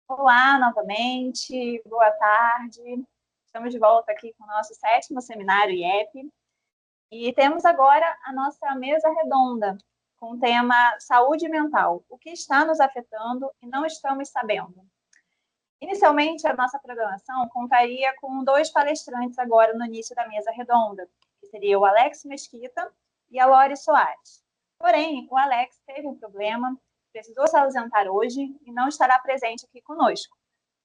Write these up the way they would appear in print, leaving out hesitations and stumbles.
Olá, novamente, boa tarde. Estamos de volta aqui com o nosso 7º seminário IEP e temos agora a nossa mesa redonda com o tema Saúde Mental, o que está nos afetando e não estamos sabendo. Inicialmente, a nossa programação contaria com 2 palestrantes agora no início da mesa redonda, que seria o Alex Mesquita e a Lore Soares. Porém, o Alex teve um problema, precisou se ausentar hoje e não estará presente aqui conosco.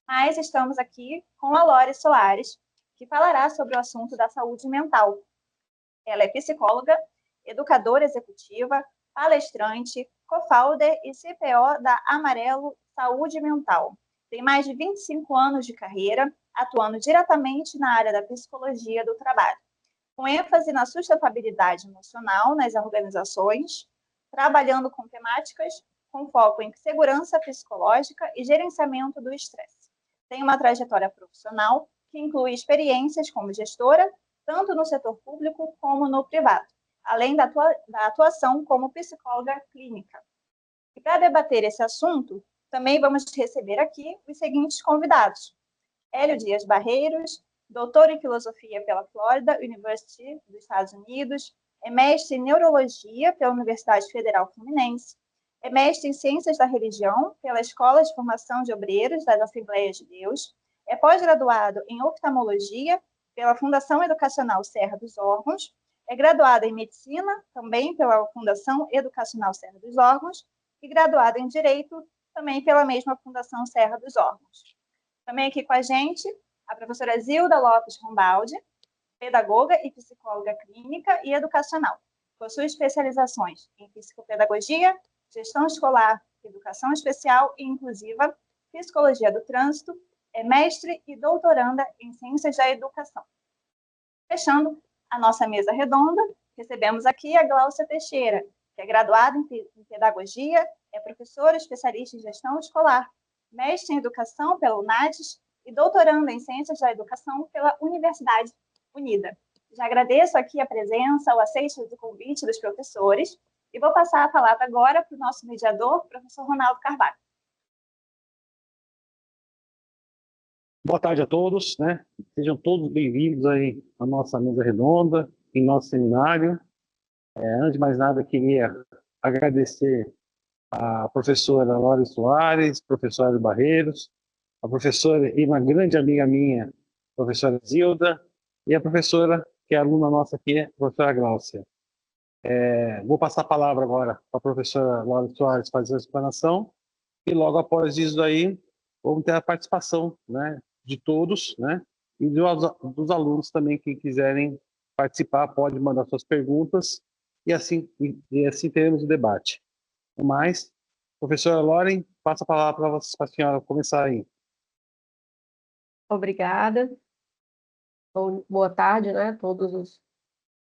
Mas estamos aqui com a Lore Soares, que falará sobre o assunto da saúde mental. Ela é psicóloga, educadora executiva, palestrante, co-founder e CPO da Amarelo Saúde Mental. Tem mais de 25 anos de carreira, atuando diretamente na área da psicologia do trabalho, com ênfase na sustentabilidade emocional nas organizações, trabalhando com temáticas com foco em segurança psicológica e gerenciamento do estresse. Tem uma trajetória profissional que inclui experiências como gestora, tanto no setor público como no privado, além da atuação como psicóloga clínica. E para debater esse assunto, também vamos receber aqui os seguintes convidados: Hélio Dias Barreiros, doutor em filosofia pela Florida University dos Estados Unidos, é mestre em neurologia pela Universidade Federal Fluminense, é mestre em ciências da religião pela Escola de Formação de Obreiros das Assembleias de Deus, é pós-graduado em oftalmologia pela Fundação Educacional Serra dos Órgãos, é graduado em medicina também pela Fundação Educacional Serra dos Órgãos e graduado em direito também pela mesma Fundação Serra dos Órgãos. Também aqui com a gente a professora Zilda Lopes Rombaldi, pedagoga e psicóloga clínica e educacional. Possui especializações em psicopedagogia, gestão escolar, educação especial e inclusiva, psicologia do trânsito, é mestre e doutoranda em ciências da educação. Fechando a nossa mesa redonda, recebemos aqui a Gláucia Teixeira, que é graduada em pedagogia, é professora especialista em gestão escolar, mestre em educação pela UNADES e doutoranda em ciências da educação pela Universidade Unida. Já agradeço aqui a presença, o aceite do convite dos professores e vou passar a palavra agora para o nosso mediador, professor Ronaldo Carvalho. Boa tarde a todos, né? Sejam todos bem-vindos aí à nossa mesa redonda, em nosso seminário. Antes de mais nada, queria agradecer a professora Lore Soares, professora Barreiros, a professora e uma grande amiga minha, professora Zilda, e a professora, que é aluna nossa aqui, a professora Gláucia. Vou passar a palavra agora para a professora Lore Soares fazer a explanação, e logo após isso aí, vamos ter a participação, né, de todos, né, e dos alunos também que quiserem participar, pode mandar suas perguntas, e assim teremos o debate. No mais, professora Loren, passo a palavra para a senhora começar aí. Obrigada. Boa tarde, né, todos os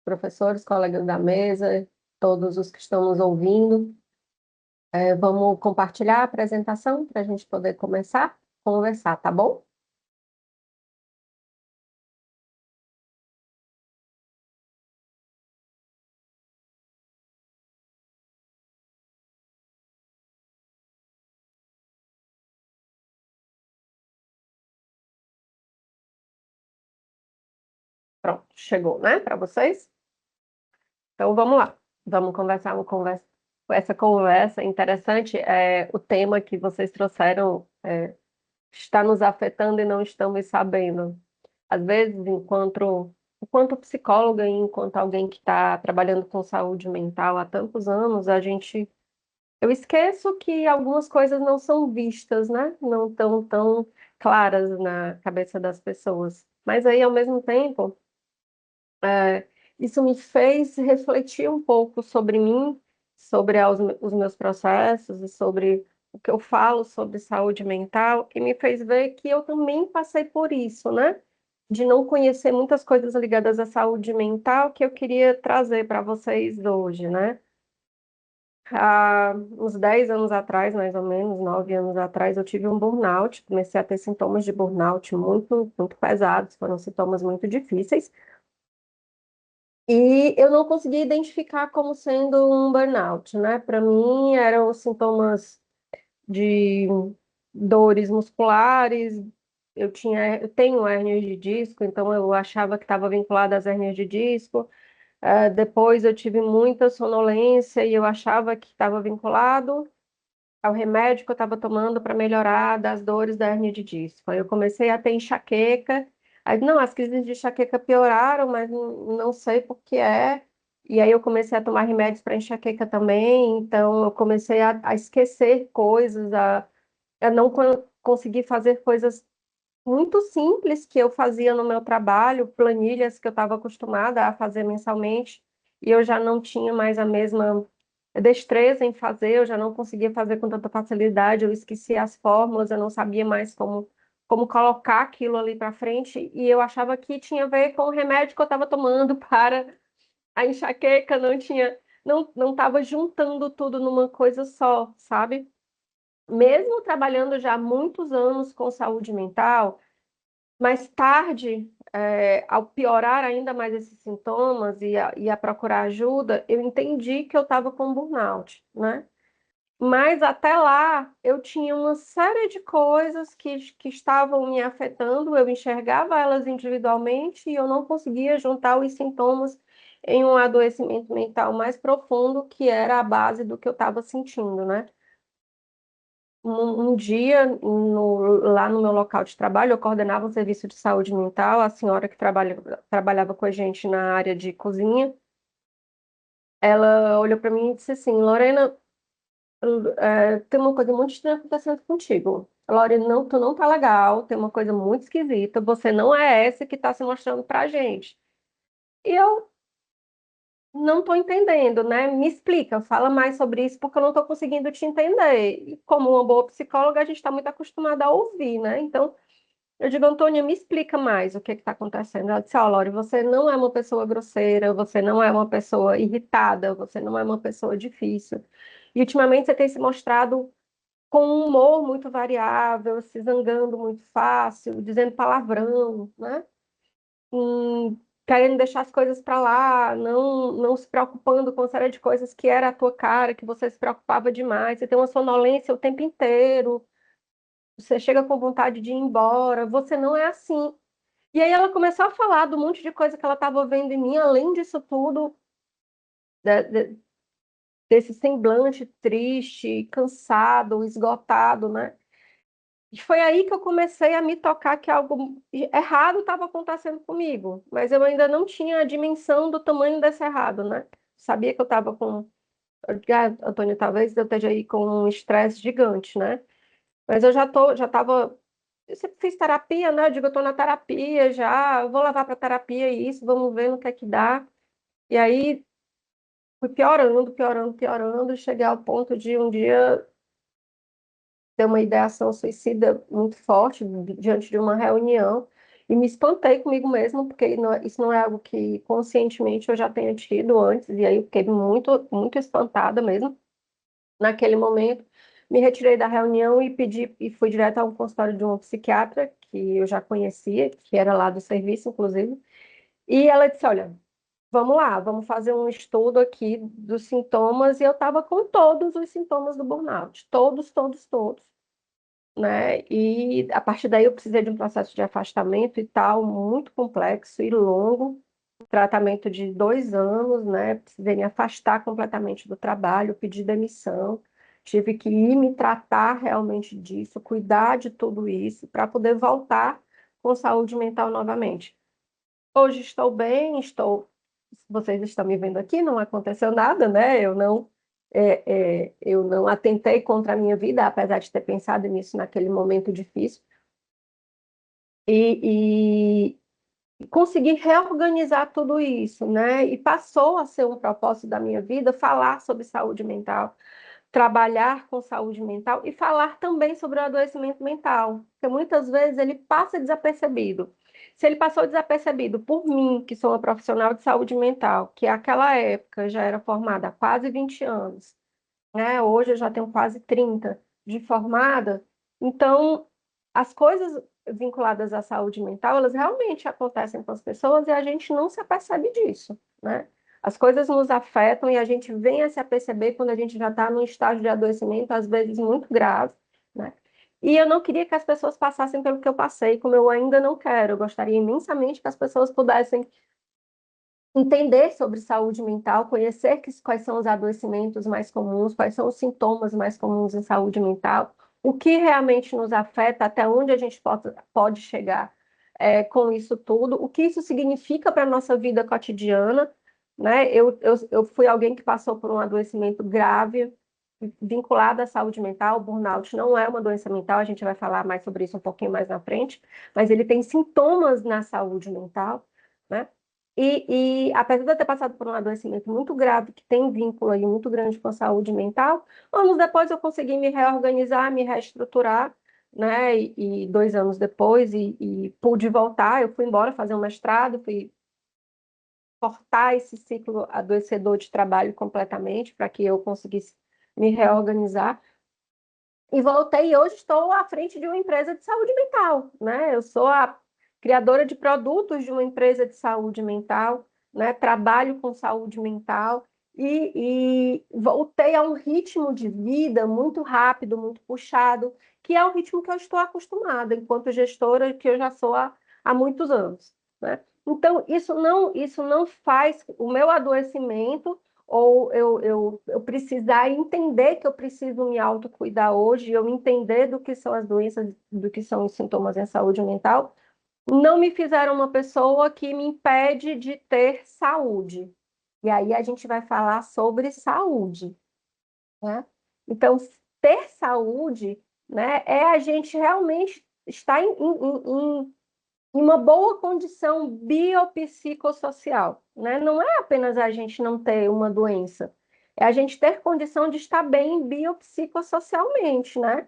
professores, colegas da mesa, todos os que estão nos ouvindo. Vamos compartilhar a apresentação para a gente poder começar a conversar, tá bom? Pronto, chegou, né, para vocês? Então, vamos lá. Vamos conversar essa conversa interessante. O tema que vocês trouxeram está nos afetando e não estamos sabendo. Às vezes, enquanto psicóloga e enquanto alguém que está trabalhando com saúde mental há tantos anos, eu esqueço que algumas coisas não são vistas, né? Não estão tão claras na cabeça das pessoas. Mas aí, ao mesmo tempo, isso me fez refletir um pouco sobre mim, sobre os meus processos e sobre o que eu falo sobre saúde mental, e me fez ver que eu também passei por isso, né? De não conhecer muitas coisas ligadas à saúde mental que eu queria trazer para vocês hoje, né? Há uns 10 anos atrás, mais ou menos, 9 anos atrás, eu tive um burnout, comecei a ter sintomas de burnout muito, muito pesados, foram sintomas muito difíceis, e eu não conseguia identificar como sendo um burnout, né? Para mim, eram sintomas de dores musculares, eu tenho hérnias de disco, então eu achava que estava vinculada às hérnias de disco. Depois eu tive muita sonolência e eu achava que estava vinculado ao remédio que eu estava tomando para melhorar das dores da hérnia de disco. Aí eu comecei a ter enxaqueca. Aí, não, as crises de enxaqueca pioraram, mas não sei por que é. E aí eu comecei a tomar remédios para enxaqueca também. Então eu comecei a esquecer coisas, a não conseguir fazer coisas muito simples que eu fazia no meu trabalho, planilhas que eu estava acostumada a fazer mensalmente, e eu já não tinha mais a mesma destreza em fazer, eu já não conseguia fazer com tanta facilidade, eu esquecia as fórmulas, eu não sabia mais como colocar aquilo ali para frente, e eu achava que tinha a ver com o remédio que eu estava tomando para a enxaqueca, não estava juntando tudo numa coisa só, sabe? Mesmo trabalhando já há muitos anos com saúde mental, mais tarde, ao piorar ainda mais esses sintomas e a procurar ajuda, eu entendi que eu estava com burnout, né? Mas até lá, eu tinha uma série de coisas que estavam me afetando, eu enxergava elas individualmente e eu não conseguia juntar os sintomas em um adoecimento mental mais profundo, que era a base do que eu estava sentindo, né? Um dia, lá no meu local de trabalho, eu coordenava um serviço de saúde mental, a senhora que trabalhava com a gente na área de cozinha, ela olhou para mim e disse assim, Lorena, tem uma coisa muito estranha acontecendo contigo. Lorena, não, tu não tá legal, tem uma coisa muito esquisita, você não é essa que está se mostrando pra gente. E eu não estou entendendo, né? Me explica, fala mais sobre isso, porque eu não estou conseguindo te entender. E como uma boa psicóloga, a gente está muito acostumada a ouvir, né? Então, eu digo, Antônia, me explica mais o que está acontecendo. Ela disse, ó, Lore, você não é uma pessoa grosseira, você não é uma pessoa irritada, você não é uma pessoa difícil. E ultimamente você tem se mostrado com um humor muito variável, se zangando muito fácil, dizendo palavrão, né? Querendo deixar as coisas para lá, não se preocupando com uma série de coisas que era a tua cara, que você se preocupava demais. Você tem uma sonolência o tempo inteiro, você chega com vontade de ir embora, você não é assim. E aí ela começou a falar do monte de coisa que ela estava vendo em mim, além disso tudo, de- de- desse semblante triste, cansado, esgotado, né? E foi aí que eu comecei a me tocar que algo errado estava acontecendo comigo, mas eu ainda não tinha a dimensão do tamanho desse errado, né? Sabia que eu estava com. Antônio, talvez eu esteja aí com um estresse gigante, né? Mas já estava. Eu sempre fiz terapia, né? Eu digo, eu estou na terapia já, eu vou levar para terapia isso, vamos ver no que é que dá. E aí fui piorando, piorando, piorando, e cheguei ao ponto de um dia ter uma ideação suicida muito forte diante de uma reunião e me espantei comigo mesma, porque isso não é algo que conscientemente eu já tenha tido antes, e aí eu fiquei muito, muito espantada mesmo. Naquele momento, me retirei da reunião e fui direto a um consultório de uma psiquiatra que eu já conhecia, que era lá do serviço, inclusive, e ela disse, olha, vamos lá, vamos fazer um estudo aqui dos sintomas, e eu estava com todos os sintomas do burnout, todos, todos, todos, né? E a partir daí eu precisei de um processo de afastamento e tal, muito complexo e longo, tratamento de 2 anos, né? Precisei me afastar completamente do trabalho, pedir demissão, tive que ir me tratar realmente disso, cuidar de tudo isso para poder voltar com saúde mental novamente. Hoje estou bem, vocês estão me vendo aqui, não aconteceu nada, né? Eu não atentei contra a minha vida, apesar de ter pensado nisso naquele momento difícil. E consegui reorganizar tudo isso, né? E passou a ser um propósito da minha vida falar sobre saúde mental, trabalhar com saúde mental e falar também sobre o adoecimento mental, porque muitas vezes ele passa desapercebido. Se ele passou desapercebido por mim, que sou uma profissional de saúde mental, que naquela época já era formada há quase 20 anos, né? Hoje eu já tenho quase 30 de formada, então as coisas vinculadas à saúde mental, elas realmente acontecem com as pessoas e a gente não se apercebe disso, né? As coisas nos afetam e a gente vem a se aperceber quando a gente já está num estágio de adoecimento, às vezes muito grave, né? E eu não queria que as pessoas passassem pelo que eu passei, como eu ainda não quero. Eu gostaria imensamente que as pessoas pudessem entender sobre saúde mental, conhecer quais são os adoecimentos mais comuns, quais são os sintomas mais comuns em saúde mental, o que realmente nos afeta, até onde a gente pode chegar com isso tudo, o que isso significa para a nossa vida cotidiana, né? Eu fui alguém que passou por um adoecimento grave vinculado à saúde mental. O burnout não é uma doença mental, a gente vai falar mais sobre isso um pouquinho mais na frente, mas ele tem sintomas na saúde mental, né? Apesar de eu ter passado por um adoecimento muito grave, que tem vínculo aí muito grande com a saúde mental, anos depois eu consegui me reorganizar, me reestruturar, né? E 2 anos depois, pude voltar. Eu fui embora fazer um mestrado, fui cortar esse ciclo adoecedor de trabalho completamente, para que eu conseguisse me reorganizar. E voltei, e hoje estou à frente de uma empresa de saúde mental, né? Eu sou a criadora de produtos de uma empresa de saúde mental, né? Trabalho com saúde mental e voltei a um ritmo de vida muito rápido, muito puxado, que é o ritmo que eu estou acostumada enquanto gestora, que eu já sou há muitos anos, né? Então, isso não faz o meu adoecimento ou eu precisar entender que eu preciso me autocuidar hoje, eu entender do que são as doenças, do que são os sintomas em saúde mental, não me fizeram uma pessoa que me impede de ter saúde. E aí a gente vai falar sobre saúde, né? Então, ter saúde, né, é a gente realmente estar em uma boa condição biopsicossocial, né? Não é apenas a gente não ter uma doença, é a gente ter condição de estar bem biopsicossocialmente, né?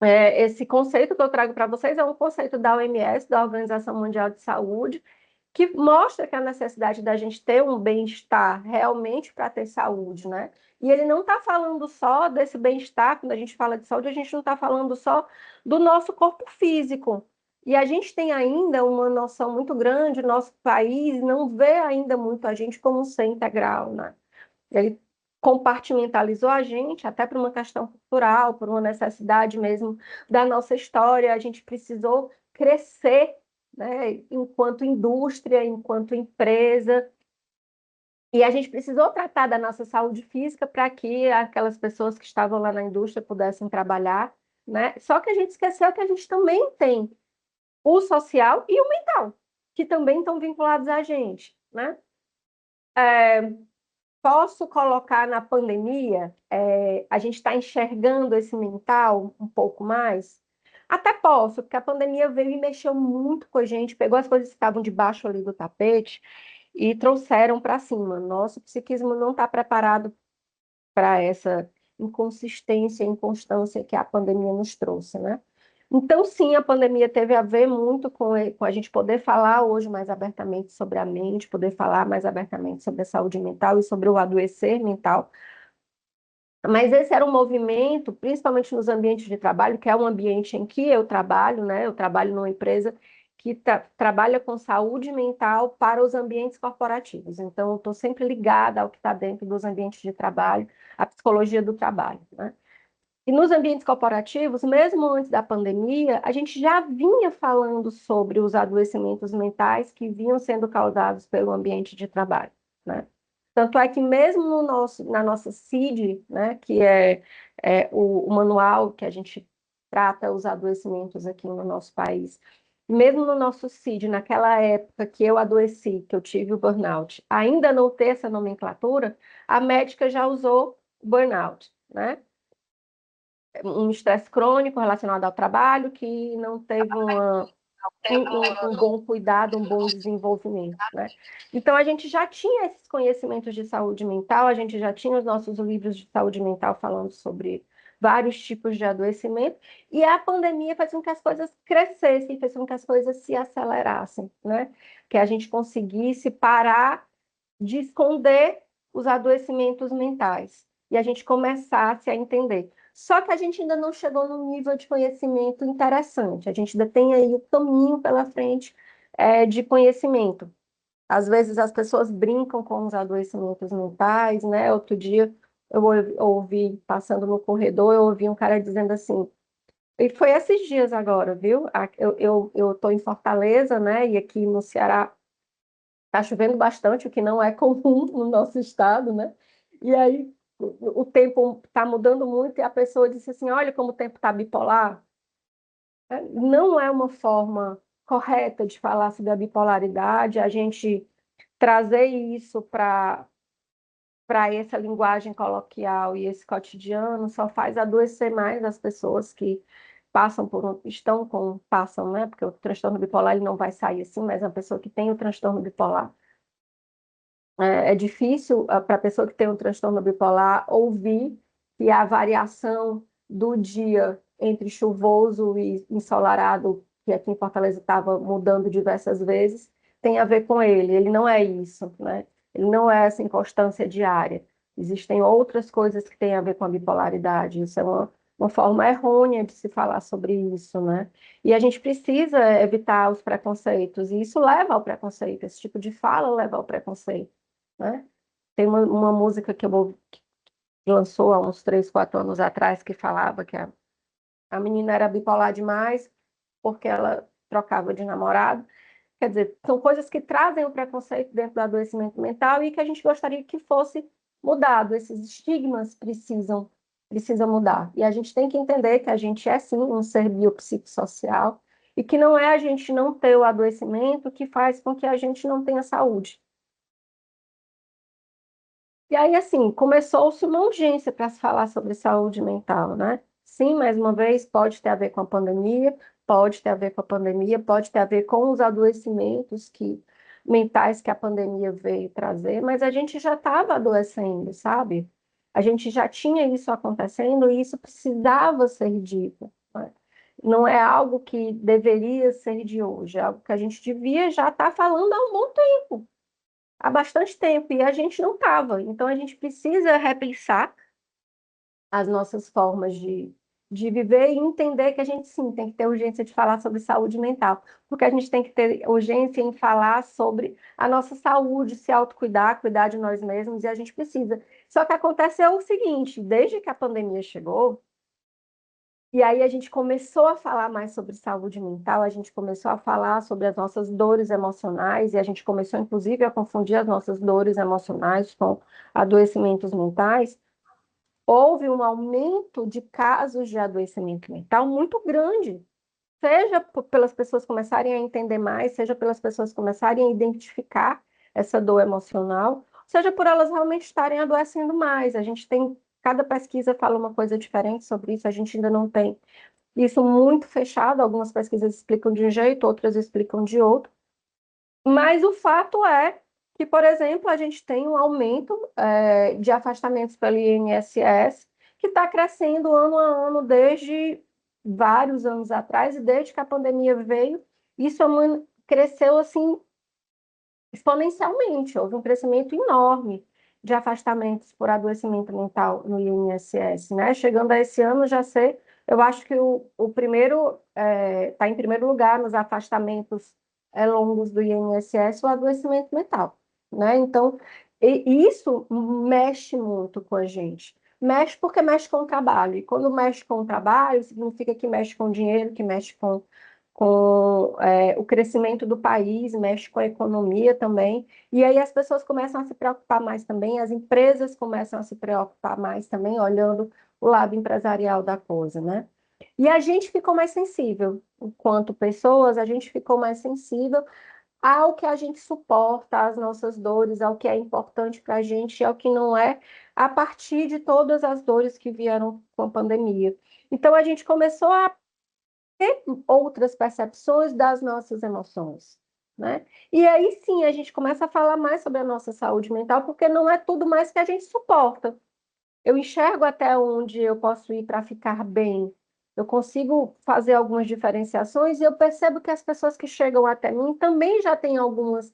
Esse conceito que eu trago para vocês é um conceito da OMS, da Organização Mundial de Saúde, que mostra que a necessidade da gente ter um bem-estar realmente para ter saúde, né? E ele não está falando só desse bem-estar. Quando a gente fala de saúde, a gente não está falando só do nosso corpo físico. E a gente tem ainda uma noção muito grande, o nosso país não vê ainda muito a gente como um ser integral, né? Ele compartimentalizou a gente, até por uma questão cultural, por uma necessidade mesmo da nossa história. A gente precisou crescer, né, enquanto indústria, enquanto empresa, e a gente precisou tratar da nossa saúde física para que aquelas pessoas que estavam lá na indústria pudessem trabalhar, né? Só que a gente esqueceu que a gente também tem o social e o mental, que também estão vinculados a gente, né? Posso colocar na pandemia, a gente está enxergando esse mental um pouco mais? Até posso, porque a pandemia veio e mexeu muito com a gente, pegou as coisas que estavam debaixo ali do tapete e trouxeram para cima. Nosso psiquismo não está preparado para essa inconsistência e inconstância que a pandemia nos trouxe, né? Então, sim, a pandemia teve a ver muito com a gente poder falar hoje mais abertamente sobre a mente, poder falar mais abertamente sobre a saúde mental e sobre o adoecer mental. Mas esse era um movimento, principalmente nos ambientes de trabalho, que é um ambiente em que eu trabalho, né? Eu trabalho numa empresa que trabalha com saúde mental para os ambientes corporativos. Então, eu estou sempre ligada ao que está dentro dos ambientes de trabalho, à psicologia do trabalho, né? E nos ambientes corporativos, mesmo antes da pandemia, a gente já vinha falando sobre os adoecimentos mentais que vinham sendo causados pelo ambiente de trabalho, né? Tanto é que mesmo na nossa CID, né, que é o manual que a gente trata os adoecimentos aqui no nosso país, mesmo no nosso CID, naquela época que eu adoeci, que eu tive o burnout, ainda não ter essa nomenclatura, a médica já usou burnout, né? Um estresse crônico relacionado ao trabalho que não teve um bom cuidado, um bom desenvolvimento, né? Então, a gente já tinha esses conhecimentos de saúde mental, a gente já tinha os nossos livros de saúde mental falando sobre vários tipos de adoecimento, e a pandemia fez com que as coisas crescessem, fez com que as coisas se acelerassem, né? Que a gente conseguisse parar de esconder os adoecimentos mentais e a gente começasse a entender. Só que a gente ainda não chegou num nível de conhecimento interessante, a gente ainda tem aí o caminho pela frente de conhecimento. Às vezes as pessoas brincam com os adoecimentos mentais, né? Outro dia eu ouvi, passando no corredor, eu ouvi um cara dizendo assim, E foi esses dias agora, viu? Eu estou em Fortaleza, né? E aqui no Ceará está chovendo bastante, o que não é comum no nosso estado, né? E aí o tempo está mudando muito e a pessoa disse assim, olha como o tempo está bipolar. Não é uma forma correta de falar sobre a bipolaridade, a gente trazer isso para essa linguagem coloquial e esse cotidiano só faz adoecer mais as pessoas que passam, né? Porque o transtorno bipolar ele não vai sair assim, mas a pessoa que tem o transtorno bipolar é difícil para a pessoa que tem um transtorno bipolar ouvir que a variação do dia entre chuvoso e ensolarado, que aqui em Fortaleza estava mudando diversas vezes, tem a ver com ele. Ele não é isso, né? Ele não é essa inconstância diária. Existem outras coisas que têm a ver com a bipolaridade. Isso é uma forma errônea de se falar sobre isso, né? E a gente precisa evitar os preconceitos, e isso leva ao preconceito. Esse tipo de fala leva ao preconceito, né? Tem uma música que lançou há uns 3, 4 anos atrás que falava que a menina era bipolar demais porque ela trocava de namorado. Quer dizer, são coisas que trazem o preconceito dentro do adoecimento mental e que a gente gostaria que fosse mudado. Esses estigmas precisam mudar. E a gente tem que entender que a gente é, sim, um ser biopsicossocial e que não é a gente não ter o adoecimento que faz com que a gente não tenha saúde. E aí, assim, começou-se uma urgência para se falar sobre saúde mental, né? Sim, mais uma vez, pode ter a ver com a pandemia, pode ter a ver com a pandemia, pode ter a ver com os adoecimentos mentais que a pandemia veio trazer, mas a gente já estava adoecendo, sabe? A gente já tinha isso acontecendo e isso precisava ser dito, né? Não é algo que deveria ser de hoje, é algo que a gente devia já estar falando há um bom tempo, há bastante tempo, e a gente não estava. Então, a gente precisa repensar as nossas formas de viver e entender que a gente, sim, tem que ter urgência de falar sobre saúde mental, porque a gente tem que ter urgência em falar sobre a nossa saúde, se autocuidar, cuidar de nós mesmos, e a gente precisa. Só que aconteceu o seguinte, desde que a pandemia chegou, e aí a gente começou a falar mais sobre saúde mental, a gente começou a falar sobre as nossas dores emocionais, e a gente começou, inclusive, a confundir as nossas dores emocionais com adoecimentos mentais. Houve um aumento de casos de adoecimento mental muito grande, seja pelas pessoas começarem a entender mais, seja pelas pessoas começarem a identificar essa dor emocional, seja por elas realmente estarem adoecendo mais. A gente tem, cada pesquisa fala uma coisa diferente sobre isso, a gente ainda não tem isso muito fechado, algumas pesquisas explicam de um jeito, outras explicam de outro, mas o fato é que, por exemplo, a gente tem um aumento de afastamentos pelo INSS, que está crescendo ano a ano desde vários anos atrás, e desde que a pandemia veio, isso cresceu assim exponencialmente, houve um crescimento enorme de afastamentos por adoecimento mental no INSS, né? Chegando a esse ano já ser, eu acho que o primeiro está em primeiro lugar nos afastamentos longos do INSS, o adoecimento mental, né? Então, isso mexe muito com a gente. Mexe porque mexe com o trabalho, e quando mexe com o trabalho, significa que mexe com o dinheiro, que mexe com o crescimento do país, mexe com a economia também, e aí as pessoas começam a se preocupar mais também, as empresas começam a se preocupar mais também, olhando o lado empresarial da coisa, né? E a gente ficou mais sensível, enquanto pessoas, a gente ficou mais sensível ao que a gente suporta, às nossas dores, ao que é importante para a gente e ao que não é, a partir de todas as dores que vieram com a pandemia. Então, a gente começou a ter outras percepções das nossas emoções, né? E aí sim a gente começa a falar mais sobre a nossa saúde mental, porque não é tudo mais que a gente suporta. Eu enxergo até onde eu posso ir para ficar bem. Eu consigo fazer algumas diferenciações e eu percebo que as pessoas que chegam até mim também já têm algumas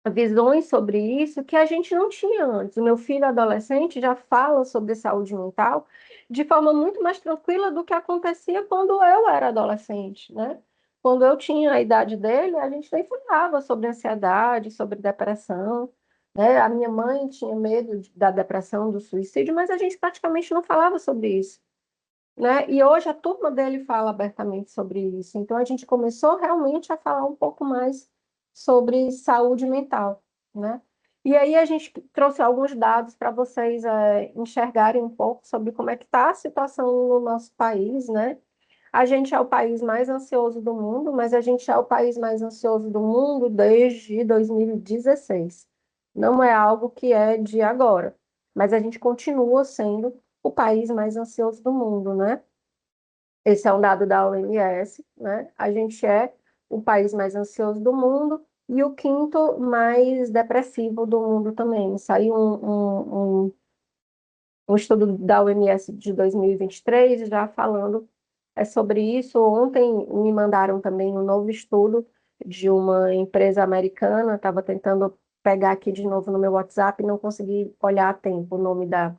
visões sobre isso que a gente não tinha antes. O meu filho adolescente já fala sobre saúde mental de forma muito mais tranquila do que acontecia quando eu era adolescente, né? Quando eu tinha a idade dele, a gente nem falava sobre ansiedade, sobre depressão, né? A minha mãe tinha medo da depressão, do suicídio, mas a gente praticamente não falava sobre isso. né? E hoje a turma dele fala abertamente sobre isso. Então a gente começou realmente a falar um pouco mais sobre saúde mental, né? E aí a gente trouxe alguns dados para vocês enxergarem um pouco sobre como é que está a situação no nosso país, né? A gente é o país mais ansioso do mundo, mas a gente é o país mais ansioso do mundo desde 2016. Não é algo que é de agora, mas a gente continua sendo o país mais ansioso do mundo, né? Esse é um dado da OMS, né? A gente é o país mais ansioso do mundo e o quinto mais depressivo do mundo também. Saiu um estudo da OMS de 2023 já falando sobre isso. Ontem me mandaram também um novo estudo de uma empresa americana. Estava tentando pegar aqui de novo no meu WhatsApp e não consegui olhar a tempo o nome da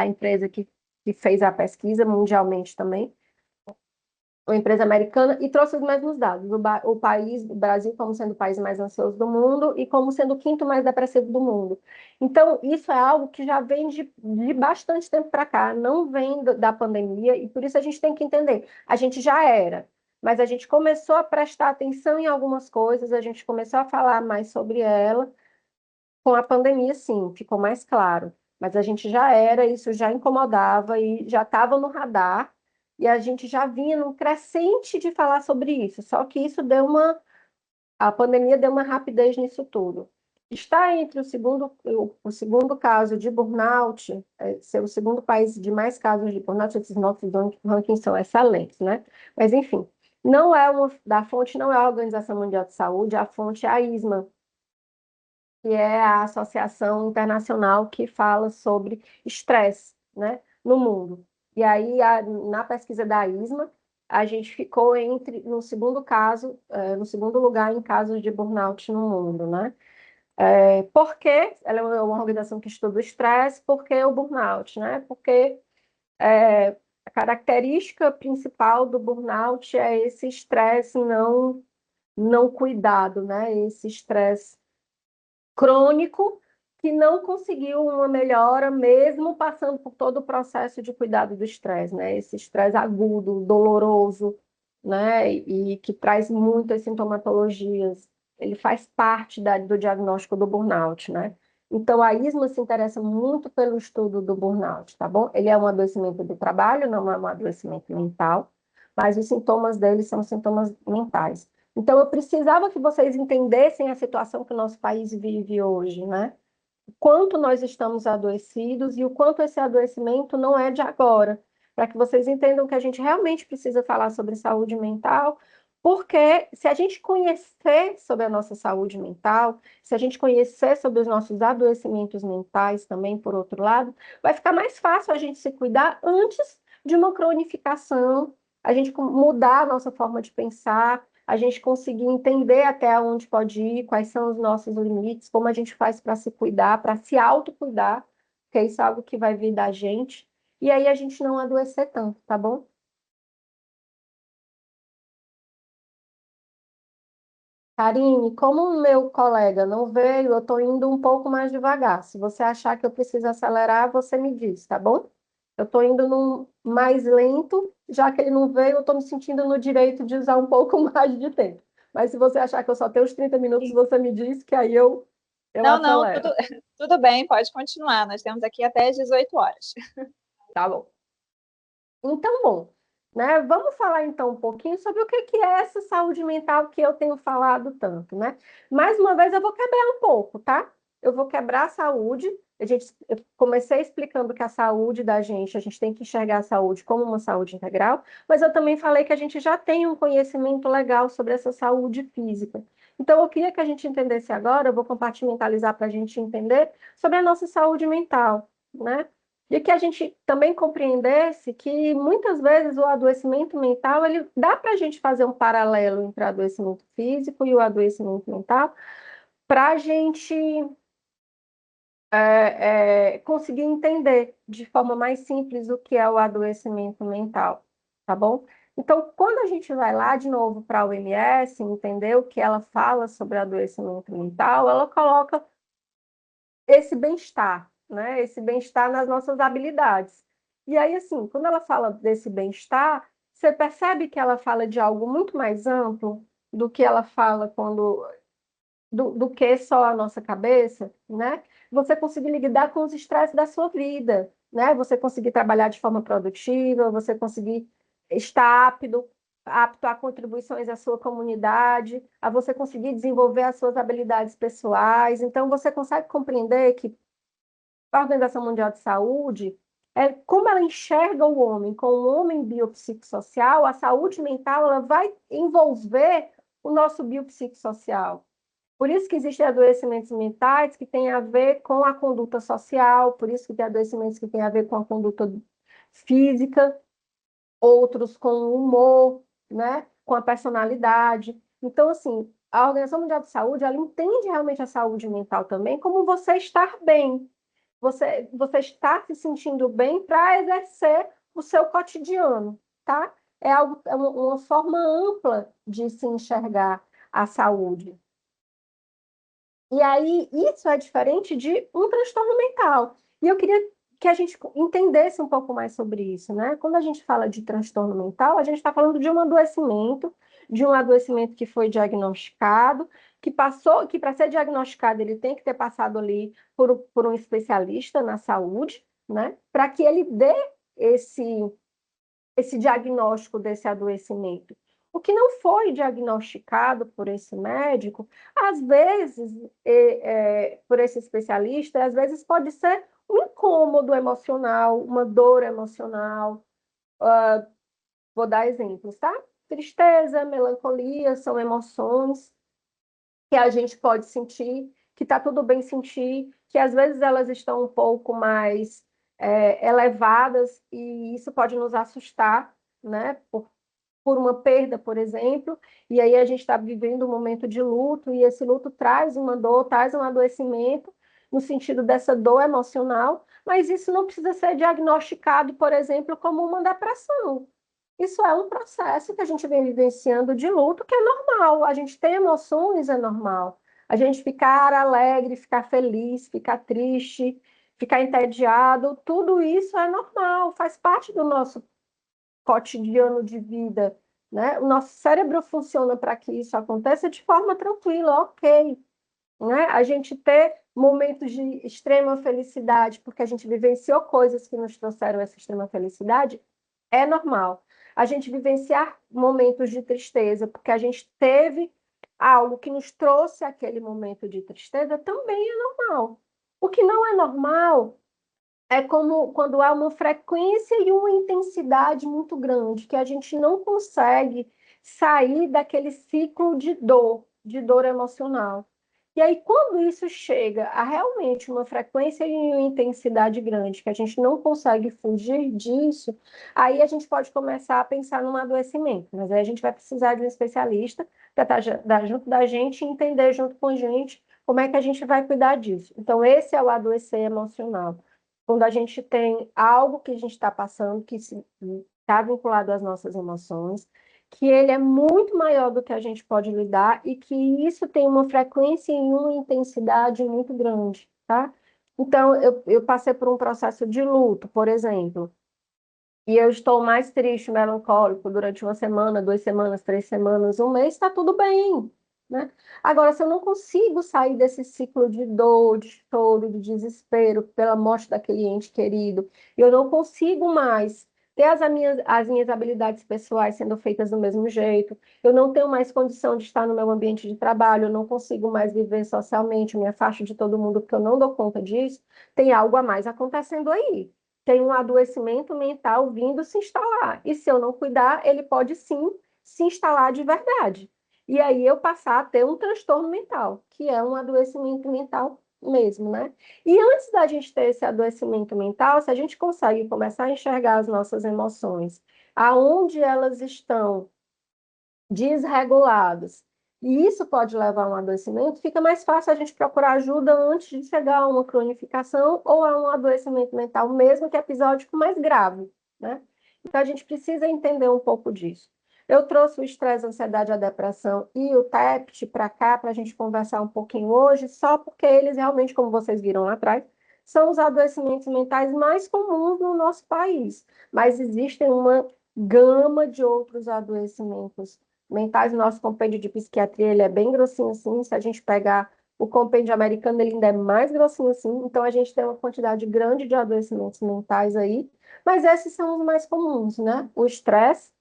empresa que fez a pesquisa mundialmente também, uma empresa americana, e trouxe os mesmos dados. O país, o Brasil, como sendo o país mais ansioso do mundo e como sendo o quinto mais depressivo do mundo. Então, isso é algo que já vem de bastante tempo para cá, não vem da pandemia, e por isso a gente tem que entender. A gente já era, mas a gente começou a prestar atenção em algumas coisas, a gente começou a falar mais sobre ela. Com a pandemia, sim, ficou mais claro. Mas a gente já era, isso já incomodava e já estava no radar, e a gente já vinha num crescente de falar sobre isso. Só que isso deu a pandemia deu uma rapidez nisso tudo. Está entre o segundo caso de burnout, ser o segundo país de mais casos de burnout, esses nossos rankings são excelentes, né? Mas, enfim, não é da fonte não é a Organização Mundial de Saúde, a fonte é a ISMA, que é a associação internacional que fala sobre estresse, né, no mundo. E aí, na pesquisa da ISMA, a gente ficou no segundo caso, no segundo lugar em casos de burnout no mundo, né? Por que ela é uma organização que estuda o estresse? Por que o burnout, né? Porque a característica principal do burnout é esse estresse não cuidado, né? Esse estresse crônico que não conseguiu uma melhora, mesmo passando por todo o processo de cuidado do estresse, né? Esse estresse agudo, doloroso, né? E que traz muitas sintomatologias. Ele faz parte do diagnóstico do burnout, né? Então, a ISMA se interessa muito pelo estudo do burnout, tá bom? Ele é um adoecimento do trabalho, não é um adoecimento mental, mas os sintomas dele são sintomas mentais. Então, eu precisava que vocês entendessem a situação que o nosso país vive hoje, né? O quanto nós estamos adoecidos e o quanto esse adoecimento não é de agora, para que vocês entendam que a gente realmente precisa falar sobre saúde mental, porque se a gente conhecer sobre a nossa saúde mental, se a gente conhecer sobre os nossos adoecimentos mentais também, por outro lado, vai ficar mais fácil a gente se cuidar antes de uma cronificação, a gente mudar a nossa forma de pensar, a gente conseguir entender até onde pode ir, quais são os nossos limites, como a gente faz para se cuidar, para se autocuidar, porque isso é algo que vai vir da gente, e aí a gente não adoecer tanto, tá bom? Karine, como o meu colega não veio, eu estou indo um pouco mais devagar. Se você achar que eu preciso acelerar, você me diz, tá bom? Eu estou indo mais lento, já que ele não veio, eu estou me sentindo no direito de usar um pouco mais de tempo. Mas se você achar que eu só tenho os 30 minutos, você me diz que aí eu Não, não, tudo, acelero. tudo bem, pode continuar. Nós temos aqui até as 18 horas. Tá bom. Então, bom, né? Vamos falar então um pouquinho sobre o que é essa saúde mental que eu tenho falado tanto, né? Mais uma vez eu vou quebrar um pouco, tá? Eu vou quebrar a saúde. Eu comecei explicando que a saúde da gente, a gente tem que enxergar a saúde como uma saúde integral, mas eu também falei que a gente já tem um conhecimento legal sobre essa saúde física. Então, eu queria que a gente entendesse agora, eu vou compartimentalizar para a gente entender sobre a nossa saúde mental, né? E que a gente também compreendesse que muitas vezes o adoecimento mental, ele dá para a gente fazer um paralelo entre o adoecimento físico e o adoecimento mental, para a gente conseguir entender de forma mais simples o que é o adoecimento mental, tá bom? Então, quando a gente vai lá de novo para a OMS, entender o que ela fala sobre adoecimento mental, ela coloca esse bem-estar, né? Esse bem-estar nas nossas habilidades. E aí, assim, quando ela fala desse bem-estar, você percebe que ela fala de algo muito mais amplo do que ela fala do que só a nossa cabeça, né? Você conseguir lidar com os estresses da sua vida, né? Você conseguir trabalhar de forma produtiva, você conseguir estar apto a contribuições à sua comunidade, a você conseguir desenvolver as suas habilidades pessoais. Então, você consegue compreender que a Organização Mundial de Saúde, como ela enxerga o homem como um homem biopsicossocial, a saúde mental ela vai envolver o nosso biopsicossocial. Por isso que existem adoecimentos mentais que têm a ver com a conduta social, por isso que tem adoecimentos que têm a ver com a conduta física, outros com o humor, né? Com a personalidade. Então, assim, a Organização Mundial de Saúde, ela entende realmente a saúde mental também como você estar bem, você está se sentindo bem para exercer o seu cotidiano, tá? É algo, é uma forma ampla de se enxergar a saúde. E aí, isso é diferente de um transtorno mental. E eu queria que a gente entendesse um pouco mais sobre isso, né? Quando a gente fala de transtorno mental, a gente está falando de um adoecimento que foi diagnosticado, que passou, que para ser diagnosticado ele tem que ter passado ali por um especialista na saúde, né? Para que ele dê esse, esse diagnóstico desse adoecimento. O que não foi diagnosticado por esse médico, às vezes, por esse especialista, às vezes pode ser um incômodo emocional, uma dor emocional. Vou dar exemplos, tá? Tristeza, melancolia são emoções que a gente pode sentir, que está tudo bem sentir, que às vezes elas estão um pouco mais elevadas e isso pode nos assustar, né? Por uma perda, por exemplo, e aí a gente está vivendo um momento de luto, e esse luto traz uma dor, traz um adoecimento, no sentido dessa dor emocional, mas isso não precisa ser diagnosticado, por exemplo, como uma depressão. Isso é um processo que a gente vem vivenciando de luto, que é normal. A gente ter emoções é normal. A gente ficar alegre, ficar feliz, ficar triste, ficar entediado, tudo isso é normal, faz parte do nosso cotidiano de vida, né? O nosso cérebro funciona para que isso aconteça de forma tranquila, ok, né? A gente ter momentos de extrema felicidade, porque a gente vivenciou coisas que nos trouxeram essa extrema felicidade, é normal. A gente vivenciar momentos de tristeza, porque a gente teve algo que nos trouxe aquele momento de tristeza, também é normal. O que não é normal é como quando há uma frequência e uma intensidade muito grande, que a gente não consegue sair daquele ciclo de dor emocional. E aí, quando isso chega a realmente uma frequência e uma intensidade grande, que a gente não consegue fugir disso, aí a gente pode começar a pensar num adoecimento. Mas aí a gente vai precisar de um especialista para estar junto da gente e entender junto com a gente como é que a gente vai cuidar disso. Então, esse é o adoecer emocional quando a gente tem algo que a gente está passando que está vinculado às nossas emoções, que ele é muito maior do que a gente pode lidar e que isso tem uma frequência e uma intensidade muito grande, tá? Então, eu passei por um processo de luto, por exemplo, e eu estou mais triste, melancólico durante uma semana, 2 semanas, 3 semanas, um mês, está tudo bem, né? Agora, se eu não consigo sair desse ciclo de dor, de choro, de desespero pela morte daquele ente querido, eu não consigo mais ter as minhas habilidades pessoais sendo feitas do mesmo jeito, eu não tenho mais condição de estar no meu ambiente de trabalho, eu não consigo mais viver socialmente, eu me afasto de todo mundo porque eu não dou conta disso, tem algo a mais acontecendo aí, tem um adoecimento mental vindo se instalar. E se eu não cuidar, ele pode sim se instalar de verdade. E aí eu passar a ter um transtorno mental, que é um adoecimento mental mesmo, né? E antes da gente ter esse adoecimento mental, se a gente consegue começar a enxergar as nossas emoções, aonde elas estão desreguladas, e isso pode levar a um adoecimento, fica mais fácil a gente procurar ajuda antes de chegar a uma cronificação ou a um adoecimento mental, mesmo que episódico mais grave, né? Então, a gente precisa entender um pouco disso. Eu trouxe o estresse, a ansiedade, a depressão e o TEPT para cá, para a gente conversar um pouquinho hoje, só porque eles realmente, como vocês viram lá atrás, são os adoecimentos mentais mais comuns no nosso país, mas existem uma gama de outros adoecimentos mentais. O nosso compêndio de psiquiatria, ele é bem grossinho assim, se a gente pegar o compêndio americano, ele ainda é mais grossinho assim, então a gente tem uma quantidade grande de adoecimentos mentais aí, mas esses são os mais comuns, né? O estresse,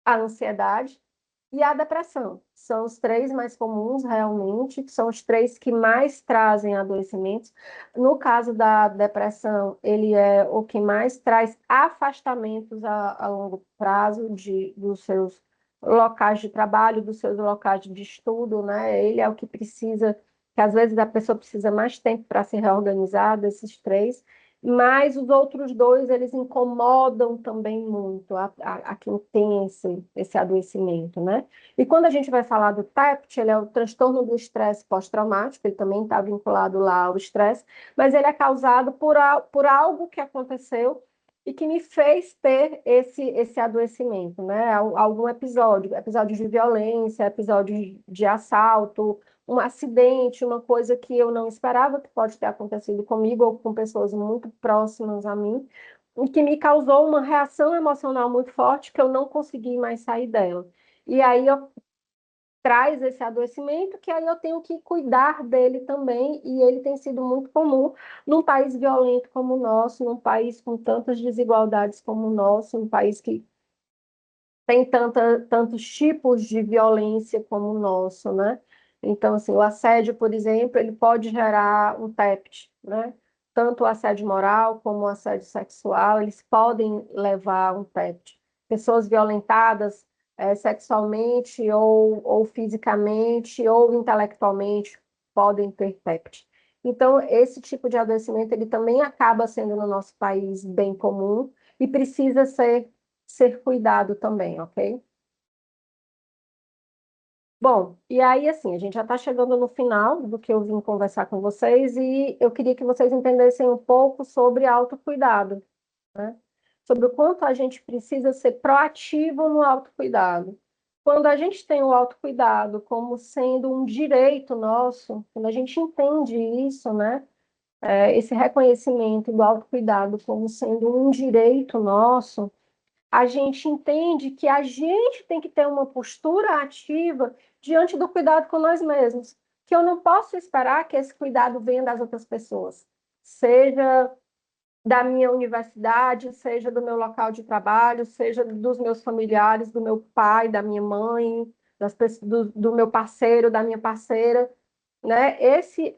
a ansiedade e a depressão. São os três mais comuns, realmente, são os três que mais trazem adoecimentos. No caso da depressão, ele é o que mais traz afastamentos a longo prazo dos seus locais de trabalho, dos seus locais de estudo, né? Ele é o que precisa, que às vezes a pessoa precisa mais tempo para se reorganizar, desses três, mas os outros dois, eles incomodam também muito a quem tem esse adoecimento, né? E quando a gente vai falar do TEPT, ele é o transtorno do estresse pós-traumático, ele também está vinculado lá ao estresse, mas ele é causado por algo que aconteceu e que me fez ter esse adoecimento, né? Algum episódio de violência, episódio de assalto, um acidente, uma coisa que eu não esperava que pode ter acontecido comigo ou com pessoas muito próximas a mim, e que me causou uma reação emocional muito forte que eu não consegui mais sair dela. E aí traz esse adoecimento que aí eu tenho que cuidar dele também, e ele tem sido muito comum num país violento como o nosso, num país com tantas desigualdades como o nosso, um país que tem tantos tipos de violência como o nosso, né? Então, assim, o assédio, por exemplo, ele pode gerar um TEPT, né? Tanto o assédio moral como o assédio sexual, eles podem levar a um TEPT. Pessoas violentadas sexualmente ou fisicamente ou intelectualmente podem ter TEPT. Então, esse tipo de adoecimento, ele também acaba sendo no nosso país bem comum e precisa ser cuidado também, ok? Bom, e aí, assim, a gente já está chegando no final do que eu vim conversar com vocês e eu queria que vocês entendessem um pouco sobre autocuidado, né? Sobre o quanto a gente precisa ser proativo no autocuidado. Quando a gente tem o autocuidado como sendo um direito nosso, quando a gente entende isso, né? Esse reconhecimento do autocuidado como sendo um direito nosso, a gente entende que a gente tem que ter uma postura ativa diante do cuidado com nós mesmos, que eu não posso esperar que esse cuidado venha das outras pessoas, seja da minha universidade, seja do meu local de trabalho, seja dos meus familiares, do meu pai, da minha mãe, do meu parceiro, da minha parceira, né?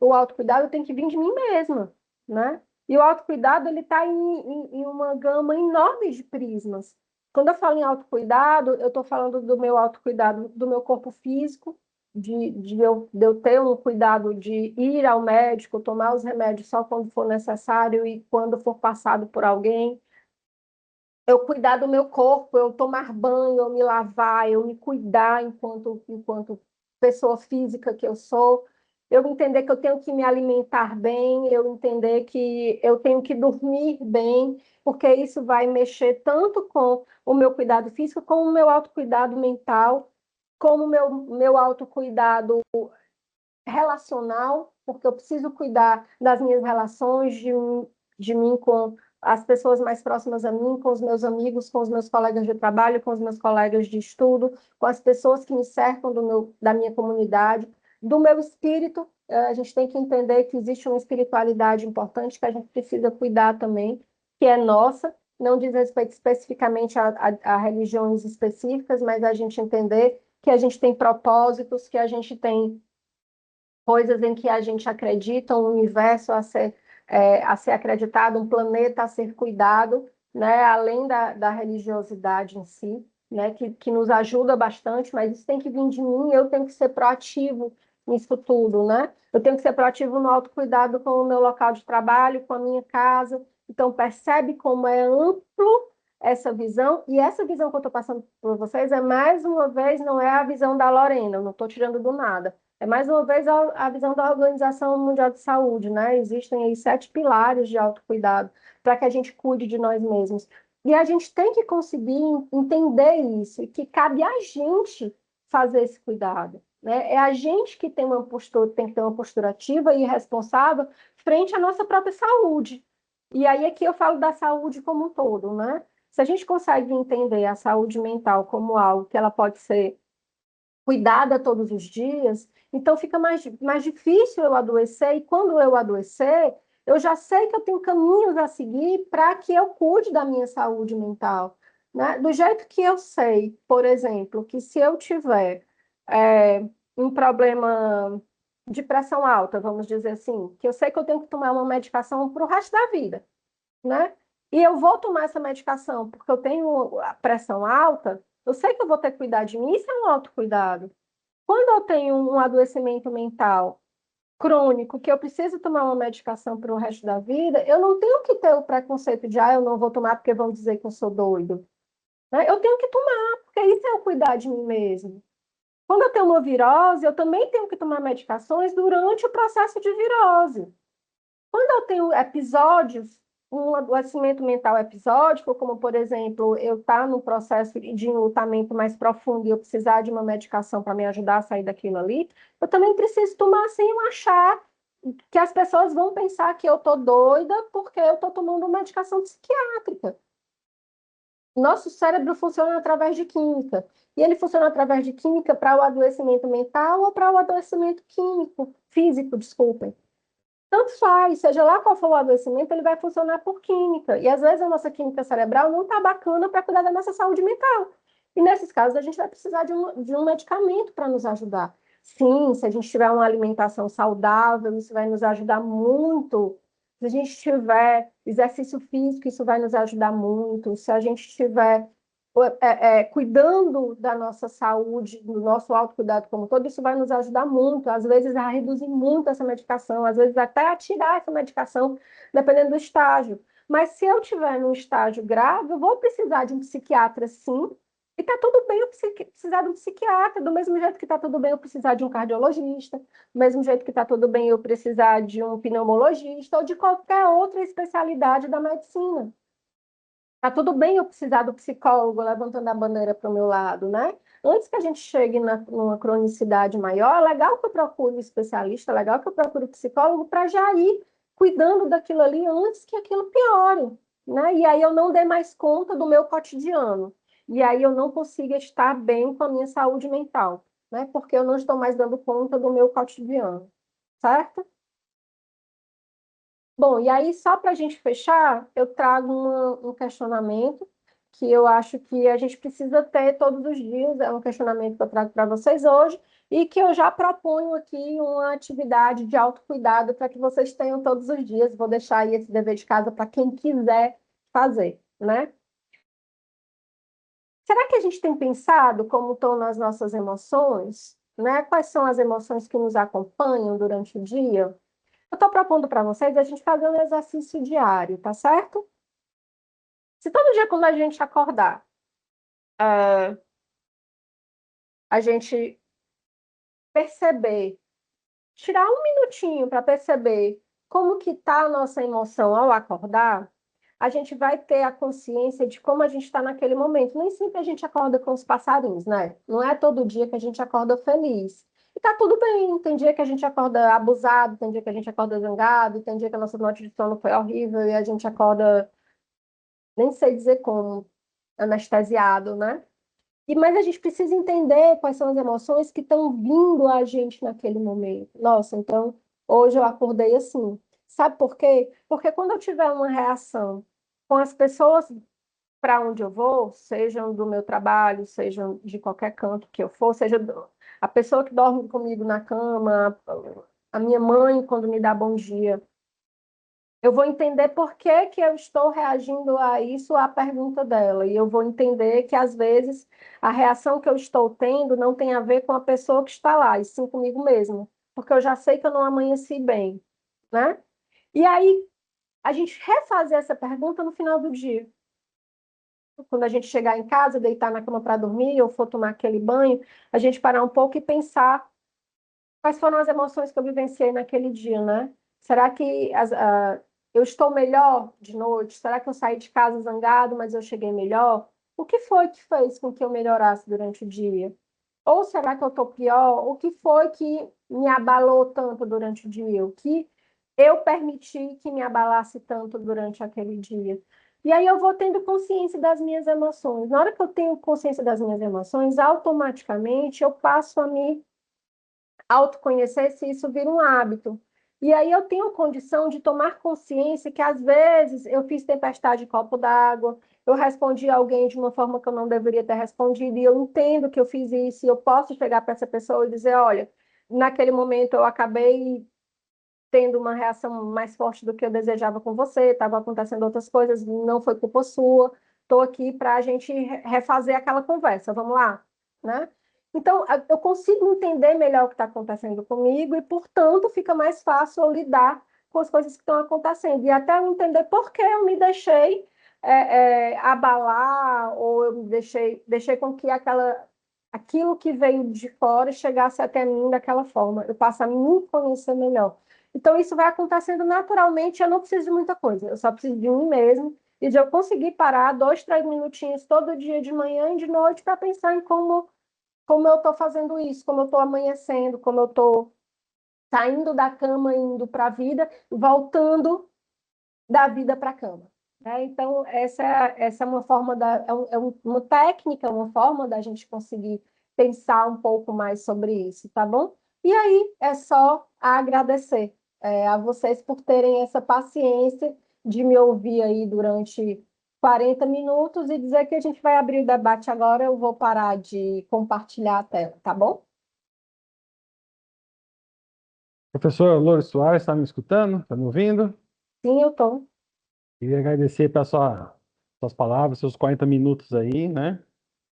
O autocuidado tem que vir de mim mesma, né? E o autocuidado, ele está em uma gama enorme de prismas. Quando eu falo em autocuidado, eu estou falando do meu autocuidado do meu corpo físico, de eu ter um cuidado de ir ao médico, tomar os remédios só quando for necessário e quando for passado por alguém. Eu cuidar do meu corpo, eu tomar banho, eu me lavar, eu me cuidar enquanto pessoa física que eu sou. Eu entender que eu tenho que me alimentar bem, eu entender que eu tenho que dormir bem, porque isso vai mexer tanto com o meu cuidado físico, como o meu autocuidado mental, como o meu autocuidado relacional, porque eu preciso cuidar das minhas relações, de mim com as pessoas mais próximas a mim, com os meus amigos, com os meus colegas de trabalho, com os meus colegas de estudo, com as pessoas que me cercam da minha comunidade, do meu espírito. A gente tem que entender que existe uma espiritualidade importante que a gente precisa cuidar também, que é nossa, não diz respeito especificamente a religiões específicas, mas a gente entender que a gente tem propósitos, que a gente tem coisas em que a gente acredita, um universo a ser acreditado, um planeta a ser cuidado, né? Além da religiosidade em si, né? Que nos ajuda bastante, mas isso tem que vir de mim, eu tenho que ser proativo nisso tudo, né? Eu tenho que ser proativo no autocuidado com o meu local de trabalho, com a minha casa. Então, percebe como é amplo essa visão, e essa visão que eu estou passando por vocês mais uma vez, não é a visão da Lorena, eu não estou tirando do nada. É mais uma vez a visão da Organização Mundial de Saúde, né? Existem aí 7 pilares de autocuidado para que a gente cuide de nós mesmos. E a gente tem que conseguir entender isso e que cabe a gente fazer esse cuidado, né? É a gente que tem tem que ter uma postura ativa e responsável frente à nossa própria saúde. E aí aqui eu falo da saúde como um todo, né? Se a gente consegue entender a saúde mental como algo que ela pode ser cuidada todos os dias, então fica mais difícil eu adoecer, e quando eu adoecer, eu já sei que eu tenho caminhos a seguir para que eu cuide da minha saúde mental, né? Do jeito que eu sei, por exemplo, que se eu tiver um problema de pressão alta, vamos dizer assim, que eu sei que eu tenho que tomar uma medicação para o resto da vida, né? E eu vou tomar essa medicação porque eu tenho a pressão alta, eu sei que eu vou ter que cuidar de mim, isso é um autocuidado. Quando eu tenho um adoecimento mental crônico, que eu preciso tomar uma medicação para o resto da vida, eu não tenho que ter o preconceito de, eu não vou tomar porque vão dizer que eu sou doido, né? Eu tenho que tomar, porque isso é o cuidar de mim mesmo. Quando eu tenho uma virose, eu também tenho que tomar medicações durante o processo de virose. Quando eu tenho episódios, um adoecimento mental episódico, como, por exemplo, eu estar num processo de enlutamento mais profundo e eu precisar de uma medicação para me ajudar a sair daquilo ali, eu também preciso tomar sem eu achar que as pessoas vão pensar que eu estou doida porque eu estou tomando uma medicação psiquiátrica. Nosso cérebro funciona através de química. E ele funciona através de química para o adoecimento mental ou para o adoecimento químico, físico, desculpem. Tanto faz, seja lá qual for o adoecimento, ele vai funcionar por química. E às vezes a nossa química cerebral não está bacana para cuidar da nossa saúde mental. E nesses casos a gente vai precisar de um medicamento para nos ajudar. Sim, se a gente tiver uma alimentação saudável, isso vai nos ajudar muito. Se a gente tiver exercício físico, isso vai nos ajudar muito. Se a gente estiver cuidando da nossa saúde, do nosso autocuidado como um todo, isso vai nos ajudar muito, às vezes a reduzir muito essa medicação, às vezes até a tirar essa medicação, dependendo do estágio. Mas se eu tiver num estágio grave, eu vou precisar de um psiquiatra, sim, e tá tudo bem eu precisar de um psiquiatra, do mesmo jeito que tá tudo bem eu precisar de um cardiologista, do mesmo jeito que tá tudo bem eu precisar de um pneumologista ou de qualquer outra especialidade da medicina. Tá tudo bem eu precisar do psicólogo levantando a bandeira para o meu lado, né? Antes que a gente chegue numa cronicidade maior, é legal que eu procure um especialista, é legal que eu procure um psicólogo para já ir cuidando daquilo ali antes que aquilo piore, né? E aí eu não dê mais conta do meu cotidiano. E aí eu não consiga estar bem com a minha saúde mental, né? Porque eu não estou mais dando conta do meu cotidiano, certo? Bom, e aí, só para a gente fechar, eu trago um questionamento que eu acho que a gente precisa ter todos os dias, é um questionamento que eu trago para vocês hoje, e que eu já proponho aqui uma atividade de autocuidado para que vocês tenham todos os dias. Vou deixar aí esse dever de casa para quem quiser fazer, né? Será que a gente tem pensado como estão nas nossas emoções, né? Quais são as emoções que nos acompanham durante o dia? Eu estou propondo para vocês a gente fazer um exercício diário, tá certo? Se todo dia quando a gente acordar, a gente perceber, tirar um minutinho para perceber como que está a nossa emoção ao acordar, a gente vai ter a consciência de como a gente está naquele momento. Nem sempre a gente acorda com os passarinhos, né? Não é todo dia que a gente acorda feliz. E tá tudo bem, tem dia que a gente acorda abusado, tem dia que a gente acorda zangado, tem dia que a nossa noite de sono foi horrível e a gente acorda, nem sei dizer como, anestesiado, né? Mas a gente precisa entender quais são as emoções que estão vindo a gente naquele momento. Nossa, então, hoje eu acordei assim. Sabe por quê? Porque quando eu tiver uma reação com as pessoas para onde eu vou, sejam do meu trabalho, sejam de qualquer canto que eu for, seja a pessoa que dorme comigo na cama, a minha mãe quando me dá bom dia, eu vou entender por que que eu estou reagindo a isso, à pergunta dela. E eu vou entender que, às vezes, a reação que eu estou tendo não tem a ver com a pessoa que está lá, e sim comigo mesmo. Porque eu já sei que eu não amanheci bem, né? E aí, a gente refazer essa pergunta no final do dia. Quando a gente chegar em casa, deitar na cama para dormir, ou for tomar aquele banho, a gente parar um pouco e pensar quais foram as emoções que eu vivenciei naquele dia, né? Será que eu estou melhor de noite? Será que eu saí de casa zangado, mas eu cheguei melhor? O que foi que fez com que eu melhorasse durante o dia? Ou será que eu estou pior? O que foi que me abalou tanto durante o dia? O que eu permiti que me abalasse tanto durante aquele dia? E aí eu vou tendo consciência das minhas emoções. Na hora que eu tenho consciência das minhas emoções, automaticamente eu passo a me autoconhecer se isso vira um hábito. E aí eu tenho condição de tomar consciência que às vezes eu fiz tempestade de copo d'água, eu respondi a alguém de uma forma que eu não deveria ter respondido, e eu entendo que eu fiz isso, e eu posso chegar para essa pessoa e dizer, olha, naquele momento eu acabei tendo uma reação mais forte do que eu desejava com você, estava acontecendo outras coisas, não foi culpa sua, estou aqui para a gente refazer aquela conversa, vamos lá, né? Então, eu consigo entender melhor o que está acontecendo comigo e, portanto, fica mais fácil eu lidar com as coisas que estão acontecendo. E até eu entender por que eu me deixei abalar ou eu me deixei com que aquilo que veio de fora chegasse até mim daquela forma. Eu passo a me conhecer melhor. Então, isso vai acontecendo naturalmente, eu não preciso de muita coisa, eu só preciso de mim mesmo e de eu conseguir parar 2, 3 minutinhos todo dia, de manhã e de noite, para pensar em como eu estou fazendo isso, como eu estou amanhecendo, como eu estou saindo da cama, indo para a vida, voltando da vida para a cama. Né? Então, essa é uma forma, uma técnica, uma forma da gente conseguir pensar um pouco mais sobre isso, tá bom? E aí, é só agradecer a vocês por terem essa paciência de me ouvir aí durante 40 minutos e dizer que a gente vai abrir o debate agora. Eu vou parar de compartilhar a tela, tá bom? Professor Lourdes Soares, está me escutando? Está me ouvindo? Sim, eu tô. Queria agradecer pelas suas palavras, seus 40 minutos aí, né?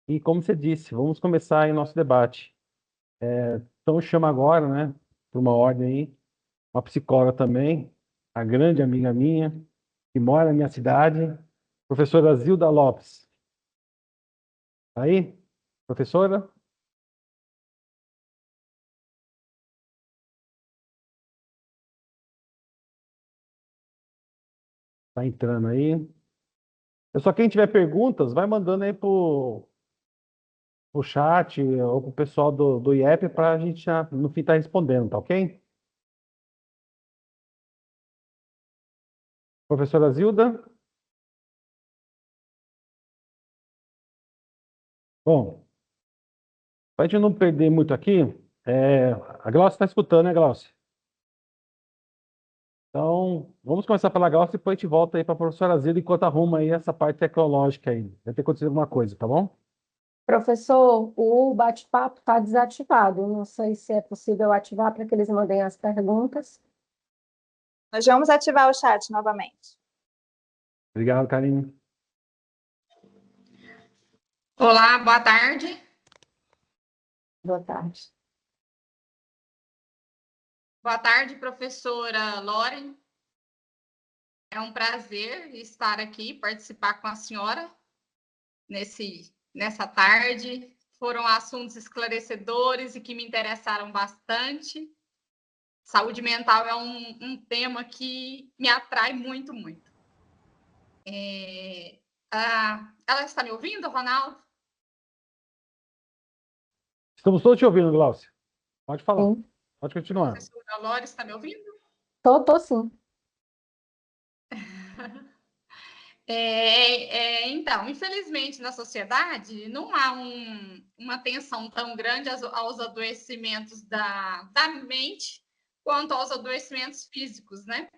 E como você disse, vamos começar aí o nosso debate. Então, eu chamo agora, né, por uma ordem aí, uma psicóloga também, a grande amiga minha, que mora na minha cidade, professora Zilda Lopes. Tá aí? Professora? Tá entrando aí. Pessoal, quem tiver perguntas, vai mandando aí pro chat ou pro pessoal do IEP para a gente, no fim, estar respondendo, tá ok? Professora Zilda? Bom, para a gente não perder muito aqui, a Glaucia está escutando, né, Glaucia? Então, vamos começar pela Glaucia e depois a gente volta aí para a professora Zilda enquanto arruma aí essa parte tecnológica aí. Vai ter acontecido alguma coisa, tá bom? Professor, o bate-papo está desativado. Não sei se é possível ativar para que eles mandem as perguntas. Nós vamos ativar o chat novamente. Obrigado, Karine. Olá, boa tarde. Boa tarde. Boa tarde, professora Loren. É um prazer estar aqui, participar com a senhora nessa tarde. Foram assuntos esclarecedores e que me interessaram bastante. Saúde mental é um tema que me atrai muito, muito. Ela está me ouvindo, Ronaldo? Estamos todos te ouvindo, Glaucia. Pode falar. Sim. Pode continuar. Professora Loren está me ouvindo? Tô sim. Então, infelizmente, na sociedade, não há uma atenção tão grande aos adoecimentos da mente quanto aos adoecimentos físicos, né?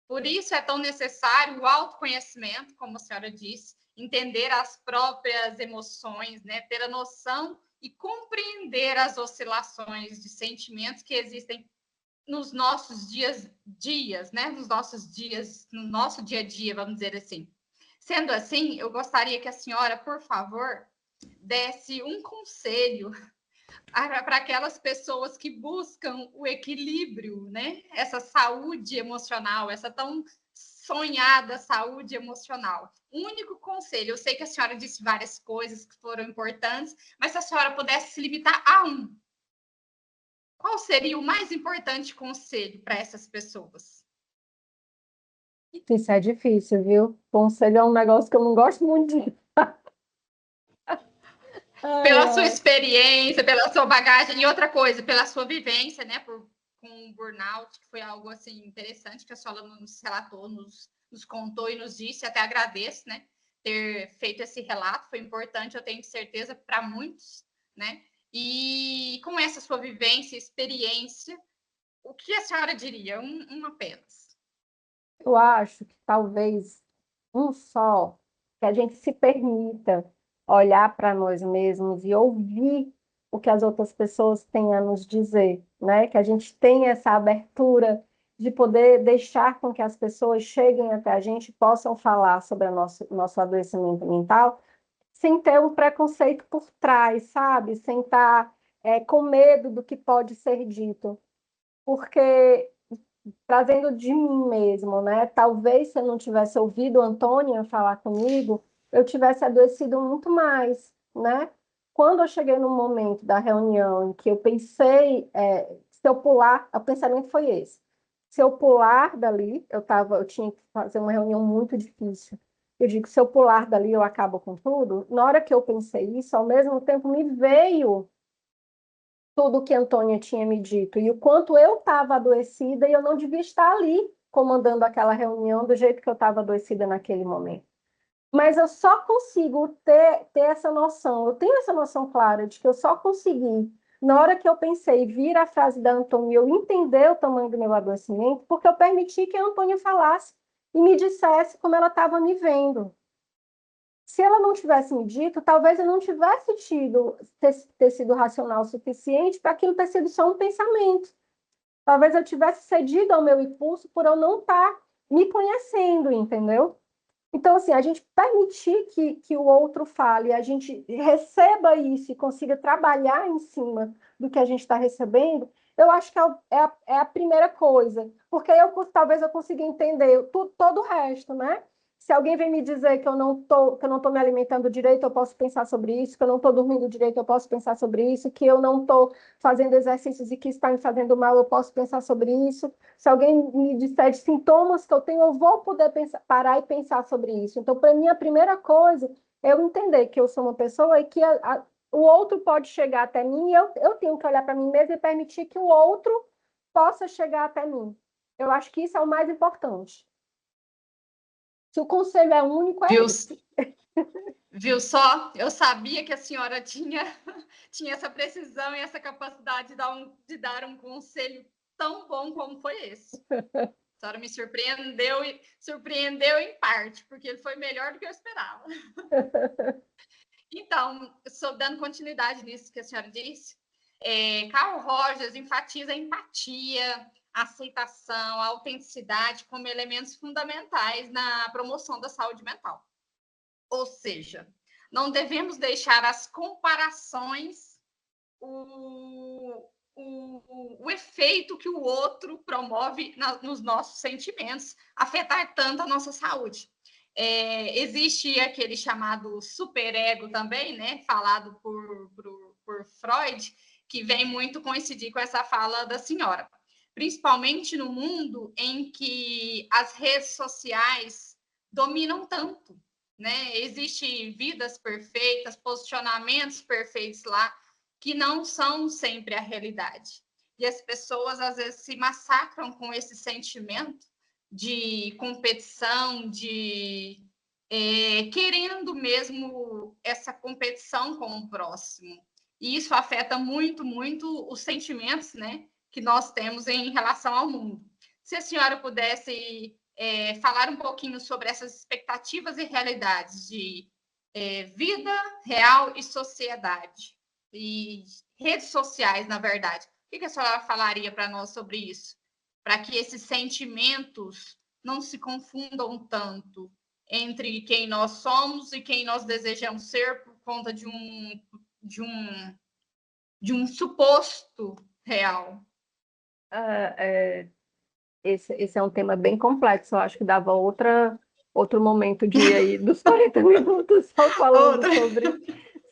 Por isso é tão necessário o autoconhecimento, como a senhora disse, entender as próprias emoções, né? Ter a noção e compreender as oscilações de sentimentos que existem nos nossos dias, né? Nos nossos dias, no nosso dia a dia, vamos dizer assim. Sendo assim, eu gostaria que a senhora, por favor, desse um conselho para aquelas pessoas que buscam o equilíbrio, né? Essa saúde emocional, essa tão sonhada saúde emocional. Um único conselho, eu sei que a senhora disse várias coisas que foram importantes, mas se a senhora pudesse se limitar a um, qual seria o mais importante conselho para essas pessoas? Isso é difícil, viu? Conselho é um negócio que eu não gosto muito de. Pela sua experiência, pela sua bagagem e outra coisa, pela sua vivência, né, com o burnout, que foi algo assim interessante que a sua aluna nos relatou, nos contou e nos disse. Até agradeço, né, ter feito esse relato, foi importante, eu tenho certeza, para muitos, né? E com essa sua vivência, experiência, o que a senhora diria? Um apenas. Eu acho que talvez um só, que a gente se permita olhar para nós mesmos e ouvir o que as outras pessoas têm a nos dizer, né? Que a gente tenha essa abertura de poder deixar com que as pessoas cheguem até a gente e possam falar sobre o nosso adoecimento mental, sem ter um preconceito por trás, sabe? Sem estar com medo do que pode ser dito. Porque trazendo de mim mesmo, né? Talvez se eu não tivesse ouvido a Antônia falar comigo, eu tivesse adoecido muito mais, né? Quando eu cheguei no momento da reunião em que eu pensei, se eu pular, o pensamento foi esse. Se eu pular dali, eu tinha que fazer uma reunião muito difícil. Eu digo, se eu pular dali, eu acabo com tudo. Na hora que eu pensei isso, ao mesmo tempo me veio tudo que a Antônia tinha me dito e o quanto eu estava adoecida e eu não devia estar ali comandando aquela reunião do jeito que eu estava adoecida naquele momento. Mas eu só consigo ter essa noção, eu tenho essa noção clara de que eu só consegui, na hora que eu pensei, vir a frase da Antônia, eu entender o tamanho do meu adoecimento, porque eu permiti que a Antônia falasse e me dissesse como ela estava me vendo. Se ela não tivesse me dito, talvez eu não tivesse ter sido racional o suficiente para aquilo ter sido só um pensamento. Talvez eu tivesse cedido ao meu impulso por eu não estar me conhecendo, entendeu? Então, assim, a gente permitir que o outro fale, a gente receba isso e consiga trabalhar em cima do que a gente está recebendo, eu acho que é a primeira coisa. Porque talvez eu consiga entender todo o resto, né? Se alguém vem me dizer que eu não tô me alimentando direito, eu posso pensar sobre isso, que eu não estou dormindo direito, eu posso pensar sobre isso, que eu não estou fazendo exercícios e que está me fazendo mal, eu posso pensar sobre isso. Se alguém me disser de sintomas que eu tenho, eu vou poder parar e pensar sobre isso. Então, para mim, a primeira coisa é eu entender que eu sou uma pessoa e que o outro pode chegar até mim e eu tenho que olhar para mim mesma e permitir que o outro possa chegar até mim. Eu acho que isso é o mais importante. Se o conselho é único, é esse. Viu só? Eu sabia que a senhora tinha essa precisão e essa capacidade de dar um conselho tão bom como foi esse. A senhora me surpreendeu em parte, porque ele foi melhor do que eu esperava. Então, dando continuidade nisso que a senhora disse, Carl Rogers enfatiza a empatia, a aceitação, a autenticidade como elementos fundamentais na promoção da saúde mental. Ou seja, não devemos deixar as comparações, o efeito que o outro promove nos nossos sentimentos, afetar tanto a nossa saúde. Existe aquele chamado superego também, né, falado por Freud, que vem muito coincidir com essa fala da senhora. Principalmente no mundo em que as redes sociais dominam tanto, né? Existem vidas perfeitas, posicionamentos perfeitos lá, que não são sempre a realidade. E as pessoas, às vezes, se massacram com esse sentimento de competição, querendo mesmo essa competição com o próximo. E isso afeta muito, muito os sentimentos, né, que nós temos em relação ao mundo. Se a senhora pudesse falar um pouquinho sobre essas expectativas e realidades de vida real e sociedade, e redes sociais, na verdade. O que a senhora falaria para nós sobre isso? Para que esses sentimentos não se confundam tanto entre quem nós somos e quem nós desejamos ser por conta de um suposto real. Esse é um tema bem complexo, eu acho que dava outro momento aí dos 40 minutos só falando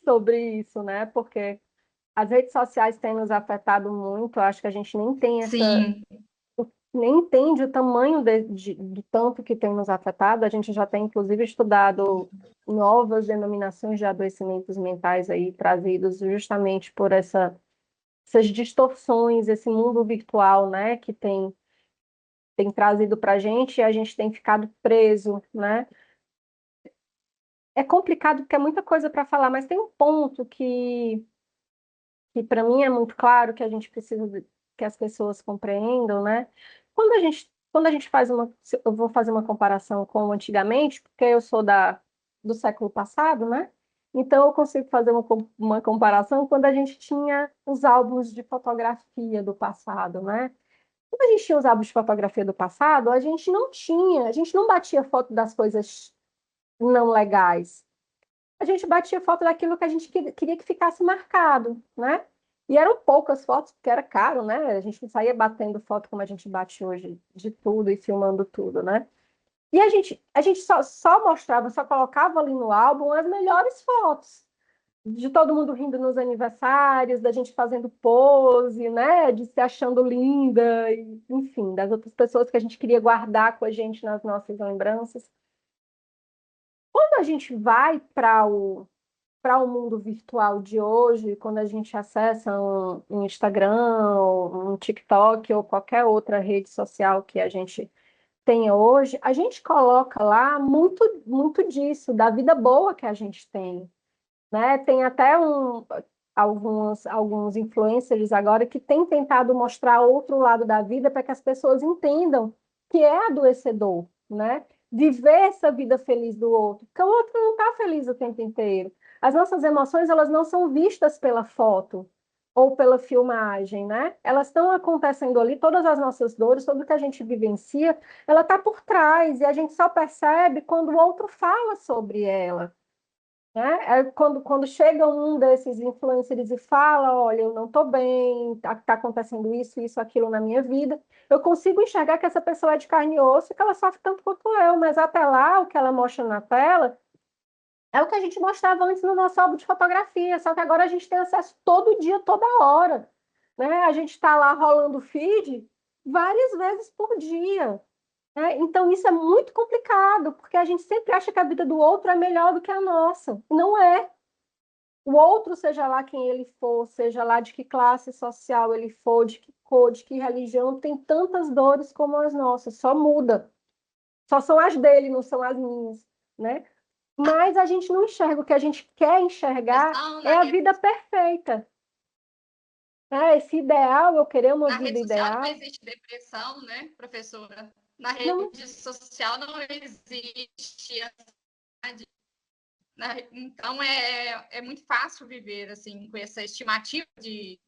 sobre isso, né? Porque as redes sociais têm nos afetado muito, eu acho que a gente nem tem nem entende o tamanho do tanto que tem nos afetado. A gente já tem, inclusive, estudado novas denominações de adoecimentos mentais aí trazidos justamente por essas distorções, esse mundo virtual, né, que tem trazido para a gente e a gente tem ficado preso, né? É complicado porque é muita coisa para falar, mas tem um ponto que para mim é muito claro que a gente precisa que as pessoas compreendam, né? Quando a gente faz eu vou fazer uma comparação com antigamente, porque eu sou do século passado, né? Então eu consigo fazer uma comparação quando a gente tinha os álbuns de fotografia do passado, né? Quando a gente tinha os álbuns de fotografia do passado, a gente não batia foto das coisas não legais. A gente batia foto daquilo que a gente queria que ficasse marcado, né? E eram poucas fotos, porque era caro, né? A gente não saía batendo foto como a gente bate hoje, de tudo e filmando tudo, né? E a gente só mostrava, só colocava ali no álbum as melhores fotos. De todo mundo rindo nos aniversários, da gente fazendo pose, né? De se achando linda, enfim, das outras pessoas que a gente queria guardar com a gente nas nossas lembranças. Quando a gente vai para o mundo virtual de hoje, quando a gente acessa um Instagram, um TikTok ou qualquer outra rede social que a gente tenha hoje, a gente coloca lá muito, muito disso, da vida boa que a gente tem, né? Tem até alguns influencers agora que têm tentado mostrar outro lado da vida para que as pessoas entendam que é adoecedor, né? Viver essa vida feliz do outro, porque o outro não está feliz o tempo inteiro. As nossas emoções, elas não são vistas pela foto ou pela filmagem, né? Elas estão acontecendo ali, todas as nossas dores, tudo que a gente vivencia, ela está por trás e a gente só percebe quando o outro fala sobre ela. Né? Quando chega um desses influencers e fala, olha, eu não estou bem, tá acontecendo isso, aquilo na minha vida, eu consigo enxergar que essa pessoa é de carne e osso e que ela sofre tanto quanto eu, mas até lá, o que ela mostra na tela é o que a gente mostrava antes no nosso álbum de fotografia, só que agora a gente tem acesso todo dia, toda hora. Né? A gente está lá rolando o feed várias vezes por dia. Né? Então, isso é muito complicado, porque a gente sempre acha que a vida do outro é melhor do que a nossa. Não é. O outro, seja lá quem ele for, seja lá de que classe social ele for, de que cor, de que religião, tem tantas dores como as nossas, só muda. Só são as dele, não são as minhas, né? Mas a gente não enxerga. O que a gente quer enxergar é a vida perfeita. Esse ideal, eu querer uma Na vida rede social ideal. não existe depressão, né, professora? Na Não. rede social não existe ansiedade. Então, é muito fácil viver assim com essa estimativa de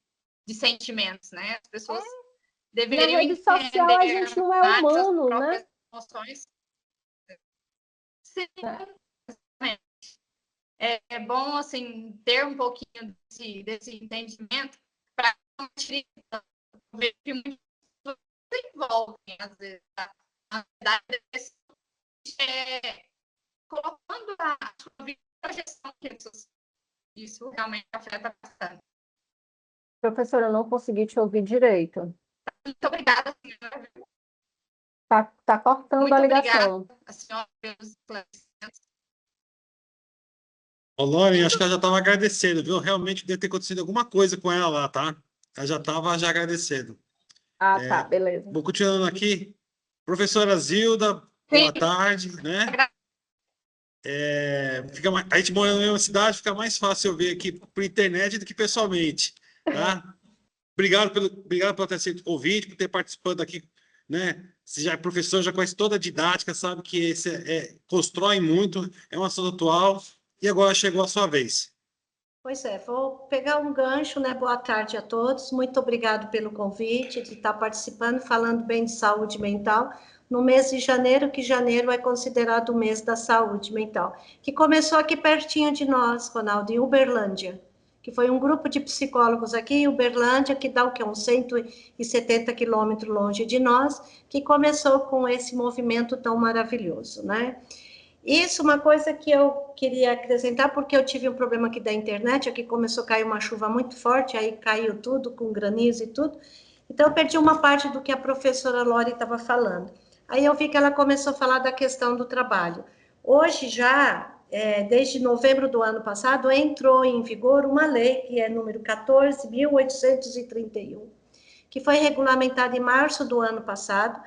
sentimentos, né? As pessoas deveriam Na rede social a gente não é mais as humano, né? próprias emoções. Sim, é bom assim ter um pouquinho desse entendimento para não ver que muitas pessoas envolvem às vezes a ansiedade colocando a sua vida em projeção que isso realmente afeta bastante. Professora, eu não consegui te ouvir direito. Muito obrigada, senhora. Tá cortando Muito a ligação. obrigada, a senhora, pelos esclarecimentos. Ô, Lauren, acho que ela já estava agradecendo, viu? Realmente deve ter acontecido alguma coisa com ela lá, tá? Ela já estava agradecendo. Tá, beleza. Vou continuando aqui. Professora Zilda, boa tarde, né? A gente mora na mesma cidade, fica mais fácil eu ver aqui por internet do que pessoalmente, tá? Obrigado por ter sido convite, por ter participado aqui, né? Você já é professor, já conhece toda a didática, sabe que esse constrói muito, é um assunto atual, e agora chegou a sua vez. Pois é, vou pegar um gancho, né? Boa tarde a todos. Muito obrigado pelo convite, de estar participando, falando bem de saúde mental, no mês de janeiro, que janeiro é considerado o mês da saúde mental, que começou aqui pertinho de nós, Ronaldo, em Uberlândia, que foi um grupo de psicólogos aqui em Uberlândia, que dá o quê? Uns 170 quilômetros longe de nós, que começou com esse movimento tão maravilhoso, né? Isso, uma coisa que eu queria acrescentar, porque eu tive um problema aqui da internet, aqui começou a cair uma chuva muito forte, aí caiu tudo, com granizo e tudo. Então, eu perdi uma parte do que a professora Lori estava falando. Aí eu vi que ela começou a falar da questão do trabalho. Hoje já, desde novembro do ano passado, entrou em vigor uma lei, que é número 14.831, que foi regulamentada em março do ano passado,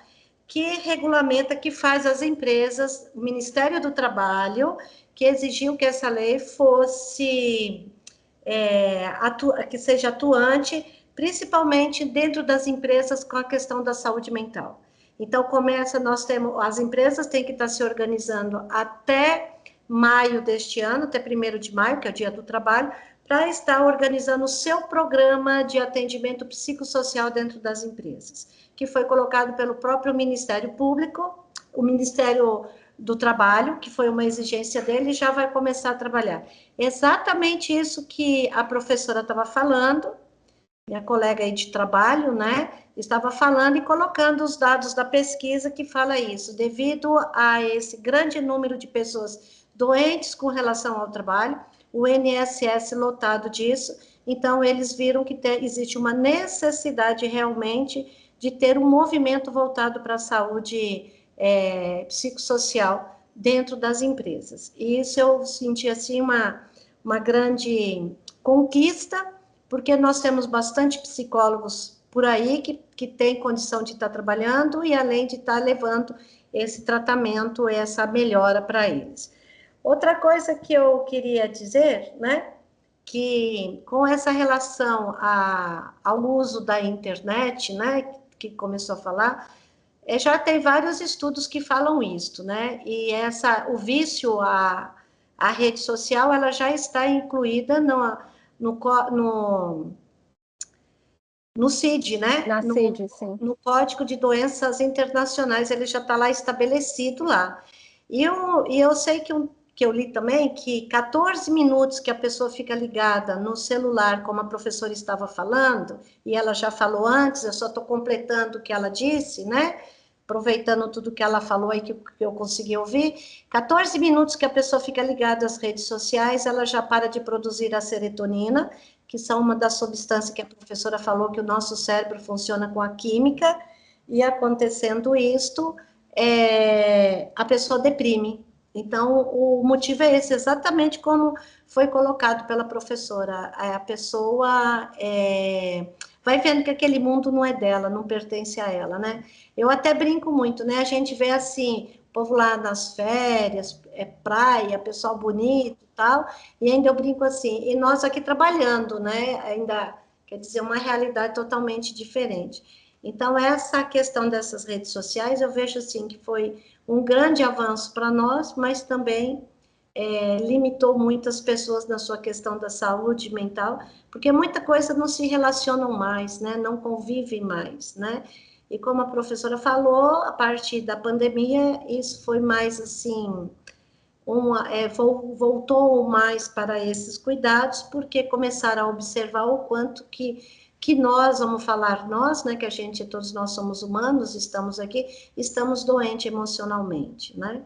que regulamenta, que faz as empresas, o Ministério do Trabalho, que exigiu que essa lei fosse, que seja atuante, principalmente dentro das empresas com a questão da saúde mental. Então, as empresas têm que estar se organizando até maio deste ano, até 1º de maio, que é o Dia do Trabalho, para estar organizando o seu programa de atendimento psicossocial dentro das empresas, que foi colocado pelo próprio Ministério Público, o Ministério do Trabalho, que foi uma exigência dele, e já vai começar a trabalhar. Exatamente isso que a professora estava falando, minha colega aí de trabalho, né, estava falando e colocando os dados da pesquisa que fala isso, devido a esse grande número de pessoas doentes com relação ao trabalho, o INSS lotado disso, então eles viram que existe uma necessidade realmente de ter um movimento voltado para a saúde psicossocial dentro das empresas. E isso eu senti assim uma grande conquista, porque nós temos bastante psicólogos por aí que têm condição de estar trabalhando e além de estar levando esse tratamento, essa melhora para eles. Outra coisa que eu queria dizer, né, que com essa relação ao uso da internet, né, que começou a falar, já tem vários estudos que falam isso, né, e o vício à rede social, ela já está incluída no CID, né? Na CID, sim. No Código de Doenças Internacionais, ele já está lá estabelecido lá. E eu sei que eu li também que 14 minutos que a pessoa fica ligada no celular, como a professora estava falando, e ela já falou antes, eu só estou completando o que ela disse, né? Aproveitando tudo que ela falou aí que eu consegui ouvir, 14 minutos que a pessoa fica ligada às redes sociais, ela já para de produzir a serotonina, que são uma das substâncias que a professora falou que o nosso cérebro funciona com a química, e acontecendo isto, a pessoa deprime. Então, o motivo é esse, exatamente como foi colocado pela professora. A pessoa vai vendo que aquele mundo não é dela, não pertence a ela, né? Eu até brinco muito, né? A gente vê assim, o povo lá nas férias, praia, pessoal bonito e tal, e ainda eu brinco assim, e nós aqui trabalhando, né? Ainda, quer dizer, uma realidade totalmente diferente. Então, essa questão dessas redes sociais, eu vejo assim que foi um grande avanço para nós, mas também limitou muitas pessoas na sua questão da saúde mental, porque muita coisa não se relacionam mais, né? Não convivem mais, né? E como a professora falou, a partir da pandemia, isso foi mais assim, voltou mais para esses cuidados, porque começaram a observar o quanto que nós, vamos falar nós, né, que todos nós somos humanos, estamos aqui, estamos doentes emocionalmente, né?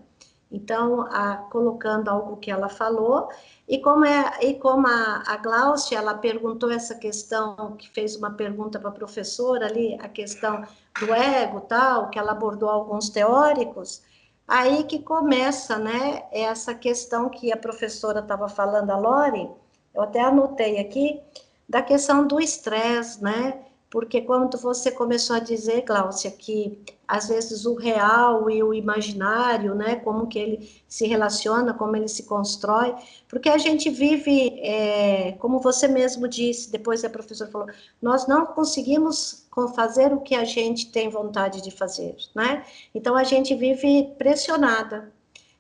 Então, colocando algo que ela falou, e como a Gláucia, ela perguntou essa questão, que fez uma pergunta para a professora ali, a questão do ego, tal, que ela abordou alguns teóricos, aí que começa, né, essa questão que a professora estava falando, a Lori, eu até anotei aqui, da questão do estresse, né, porque quando você começou a dizer, Gláucia, que às vezes o real e o imaginário, né, como que ele se relaciona, como ele se constrói, porque a gente vive, como você mesmo disse, depois a professora falou, nós não conseguimos fazer o que a gente tem vontade de fazer, né? Então a gente vive pressionada.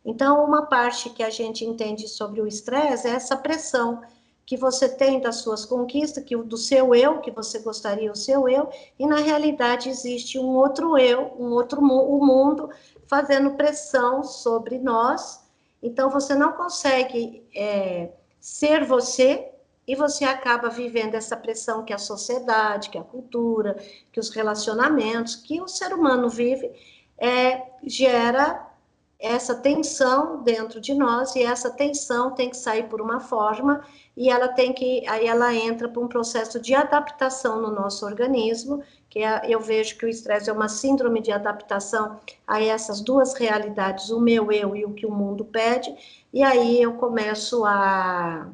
Então uma parte que a gente entende sobre o estresse é essa pressão que você tem das suas conquistas, do seu eu, que você gostaria, o seu eu, e na realidade existe um outro eu, o mundo, fazendo pressão sobre nós, então você não consegue ser você, e você acaba vivendo essa pressão que a sociedade, que a cultura, que os relacionamentos, que o ser humano vive, gera essa tensão dentro de nós, e essa tensão tem que sair por uma forma, e aí ela entra para um processo de adaptação no nosso organismo, eu vejo que o estresse é uma síndrome de adaptação a essas duas realidades, o meu eu e o que o mundo pede, e aí eu começo a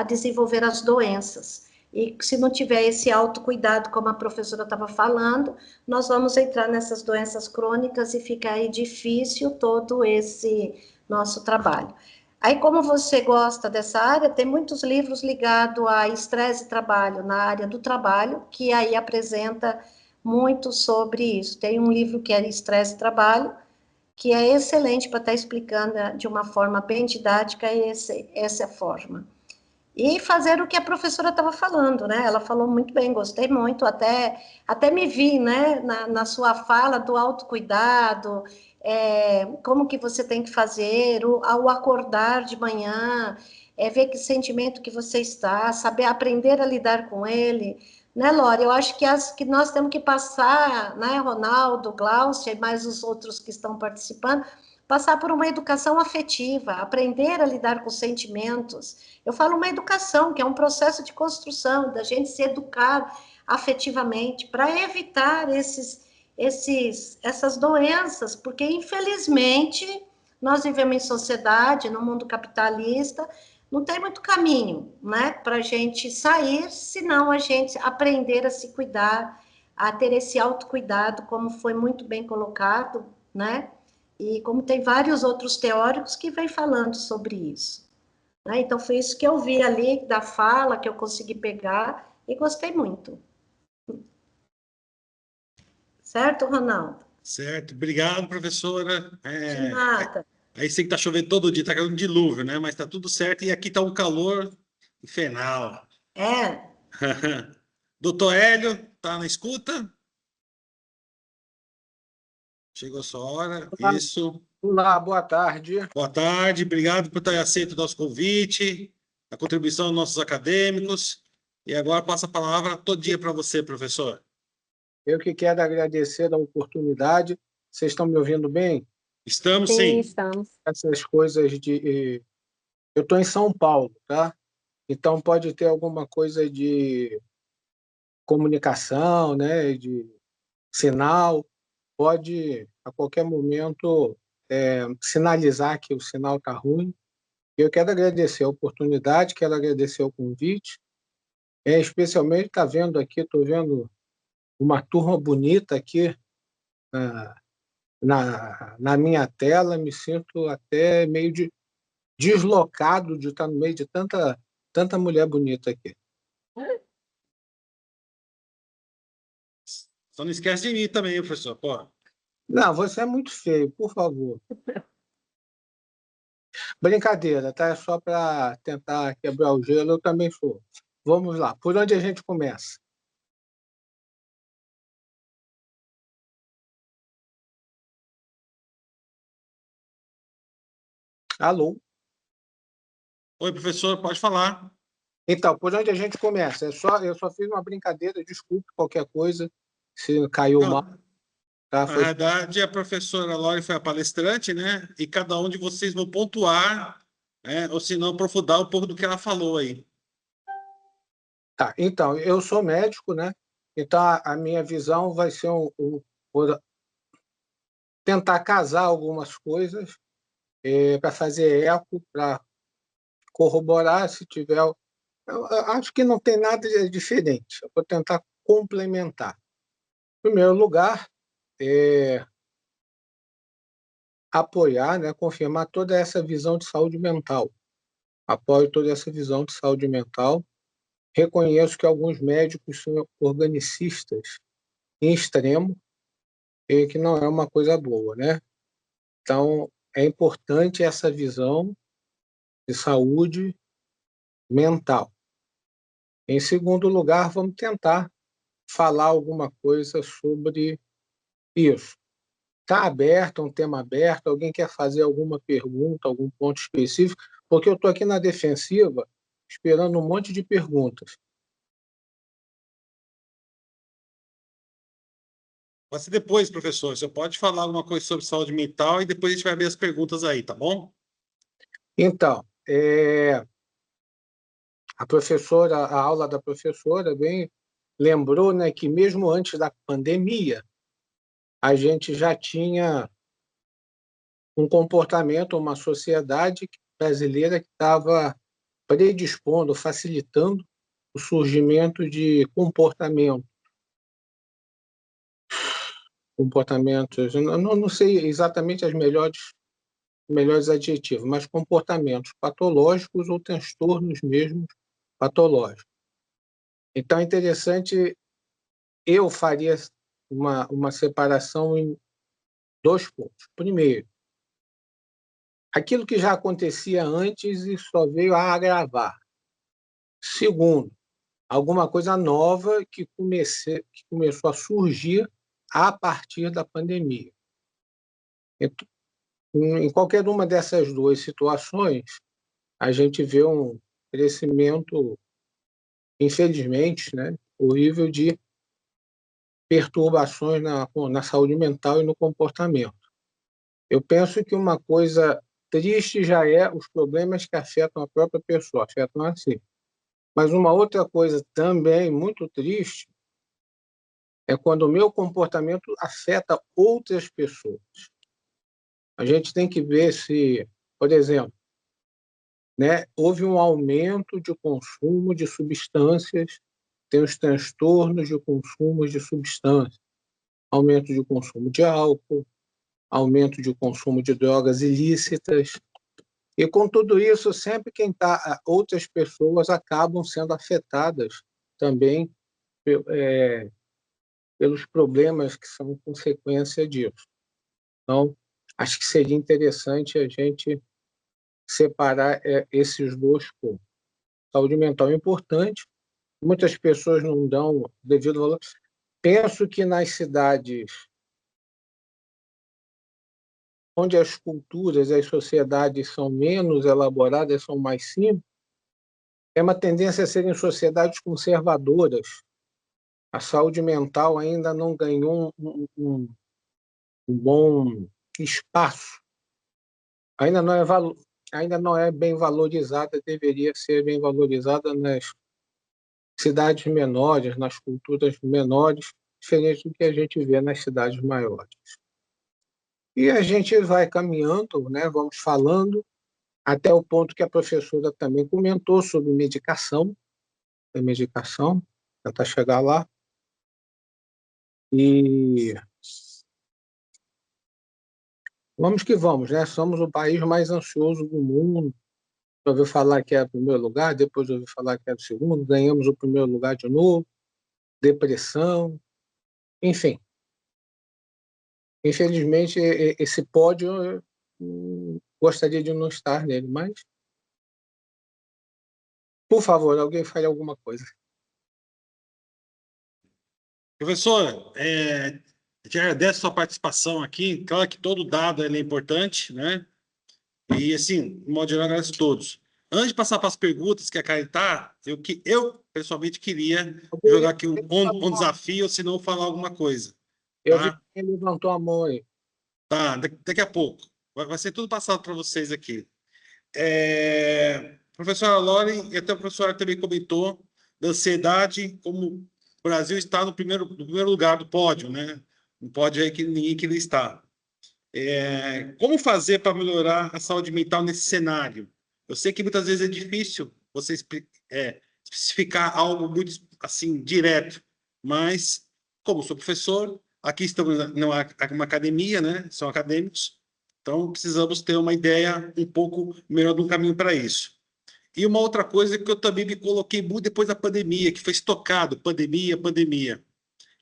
desenvolver as doenças. E se não tiver esse autocuidado, como a professora estava falando, nós vamos entrar nessas doenças crônicas e fica aí difícil todo esse nosso trabalho. Aí, como você gosta dessa área, tem muitos livros ligados a estresse e trabalho, na área do trabalho, que aí apresenta muito sobre isso. Tem um livro que é Estresse e Trabalho, que é excelente para estar explicando de uma forma bem didática essa forma. E fazer o que a professora estava falando, né? Ela falou muito bem, gostei muito, até me vi, né, na sua fala do autocuidado, como que você tem que fazer, ao acordar de manhã, ver que sentimento que você está, saber aprender a lidar com ele, né, Lore? Eu acho que nós temos que passar, né, Ronaldo, Glaucia e mais os outros que estão participando, passar por uma educação afetiva, aprender a lidar com sentimentos. Eu falo uma educação, que é um processo de construção, da gente se educar afetivamente, para evitar essas doenças, porque, infelizmente, nós vivemos em sociedade, no mundo capitalista, não tem muito caminho, né, para a gente sair, senão a gente aprender a se cuidar, a ter esse autocuidado, como foi muito bem colocado, né, e como tem vários outros teóricos que vêm falando sobre isso. Né? Então, foi isso que eu vi ali da fala, que eu consegui pegar, e gostei muito. Certo, Ronaldo? Certo, obrigado, professora. De nada. Aí sei que tá chovendo todo dia, tá caindo um dilúvio, né? Mas tá tudo certo e aqui tá um calor infernal. É. Doutor Hélio, tá na escuta? Chegou a sua hora. Olá, Isso. olá, boa tarde. Boa tarde, obrigado por ter aceito o nosso convite, a contribuição dos nossos acadêmicos. E agora passo a palavra todo dia para você, professor. Eu que quero agradecer a oportunidade. Vocês estão me ouvindo bem? Estamos Sim, sim. estamos. Essas coisas de... Eu estou em São Paulo, tá? Então pode ter alguma coisa de comunicação, né? De sinal. Pode, a qualquer momento, sinalizar que o sinal está ruim. Eu quero agradecer a oportunidade, quero agradecer o convite. Especialmente, estou vendo uma turma bonita aqui na minha tela, me sinto até meio deslocado de estar no meio de tanta mulher bonita aqui. Só não esquece de mim também, professor. Pô. Não, você é muito feio, por favor. Brincadeira, tá? É só para tentar quebrar o gelo, eu também sou. Vamos lá, por onde a gente começa? Alô? Oi, professor, pode falar. Então, por onde a gente começa? Eu só fiz uma brincadeira, desculpe qualquer coisa, se caiu mal. Não, Tá? na verdade, a professora Lore foi a palestrante, né? E cada um de vocês vão pontuar, né? Ou se não, aprofundar um pouco do que ela falou aí. Tá, então, eu sou médico, né? Então, a minha visão vai ser por tentar casar algumas coisas para fazer eco, para corroborar se tiver. Eu acho que não tem nada de diferente. Eu vou tentar complementar. Em primeiro lugar, apoiar, né, confirmar toda essa visão de saúde mental. Apoio toda essa visão de saúde mental. Reconheço que alguns médicos são organicistas em extremo, e que não é uma coisa boa, né? Então, é importante essa visão de saúde mental. Em segundo lugar, vamos tentar falar alguma coisa sobre isso. Está aberto, um tema aberto, alguém quer fazer alguma pergunta, algum ponto específico? Porque eu estou aqui na defensiva, esperando um monte de perguntas. Pode ser depois, professor. Você pode falar alguma coisa sobre saúde mental e depois a gente vai ver as perguntas aí, tá bom? Então, a aula da professora, bem lembrou, né, que mesmo antes da pandemia, a gente já tinha um comportamento, uma sociedade brasileira que estava predispondo, facilitando o surgimento de comportamentos, eu não sei exatamente os melhores adjetivos, mas comportamentos patológicos ou transtornos mesmo patológicos. Então, é interessante, eu faria uma separação em 2 pontos. Primeiro, aquilo que já acontecia antes e só veio a agravar. Segundo, alguma coisa nova que começou a surgir a partir da pandemia. Em qualquer uma dessas 2 situações, a gente vê um crescimento, infelizmente, né, horrível de perturbações na saúde mental e no comportamento. Eu penso que uma coisa triste já é os problemas que afetam a própria pessoa, afetam assim. Mas uma outra coisa também muito triste é quando o meu comportamento afeta outras pessoas. A gente tem que ver se, por exemplo, né, houve um aumento de consumo de substâncias, tem os transtornos de consumo de substâncias, aumento de consumo de álcool, aumento de consumo de drogas ilícitas. E com tudo isso, sempre outras pessoas acabam sendo afetadas também pelos problemas que são consequência disso. Então, acho que seria interessante a gente separar esses 2 pontos. Saúde mental é importante, muitas pessoas não dão devido valor. Penso que nas cidades onde as culturas e as sociedades são menos elaboradas, são mais simples, é uma tendência a serem sociedades conservadoras. A saúde mental ainda não ganhou um bom espaço, ainda não é bem valorizada, deveria ser bem valorizada nas cidades menores, nas culturas menores, diferente do que a gente vê nas cidades maiores. E a gente vai caminhando, né, vamos falando, até o ponto que a professora também comentou sobre medicação, tentar chegar lá. E vamos que vamos, né? Somos o país mais ansioso do mundo. Ouviu falar que era o primeiro lugar, depois ouviu falar que era o segundo, ganhamos o primeiro lugar de novo, depressão, enfim. Infelizmente, esse pódio, eu gostaria de não estar nele, mas, por favor, alguém fale alguma coisa. Professor, te agradeço a sua participação aqui. Claro que todo dado é importante, né? E, assim, de modo geral, agradeço a todos. Antes de passar para as perguntas que a Karen está, eu pessoalmente queria jogar aqui um desafio, se não falar alguma coisa. Eu vi Tá? quem levantou a mão aí. Tá, daqui a pouco. Vai ser tudo passado para vocês aqui. Professora Lore, e até a professora também comentou da ansiedade, como o Brasil está no primeiro lugar do pódio, né? Um pódio aí que ninguém queria estar. Como fazer para melhorar a saúde mental nesse cenário? Eu sei que muitas vezes é difícil você especificar algo muito assim direto, mas como sou professor, aqui estamos numa academia, né? São acadêmicos, então precisamos ter uma ideia um pouco melhor do caminho para isso. E uma outra coisa que eu também me coloquei muito depois da pandemia, que foi estocado, pandemia,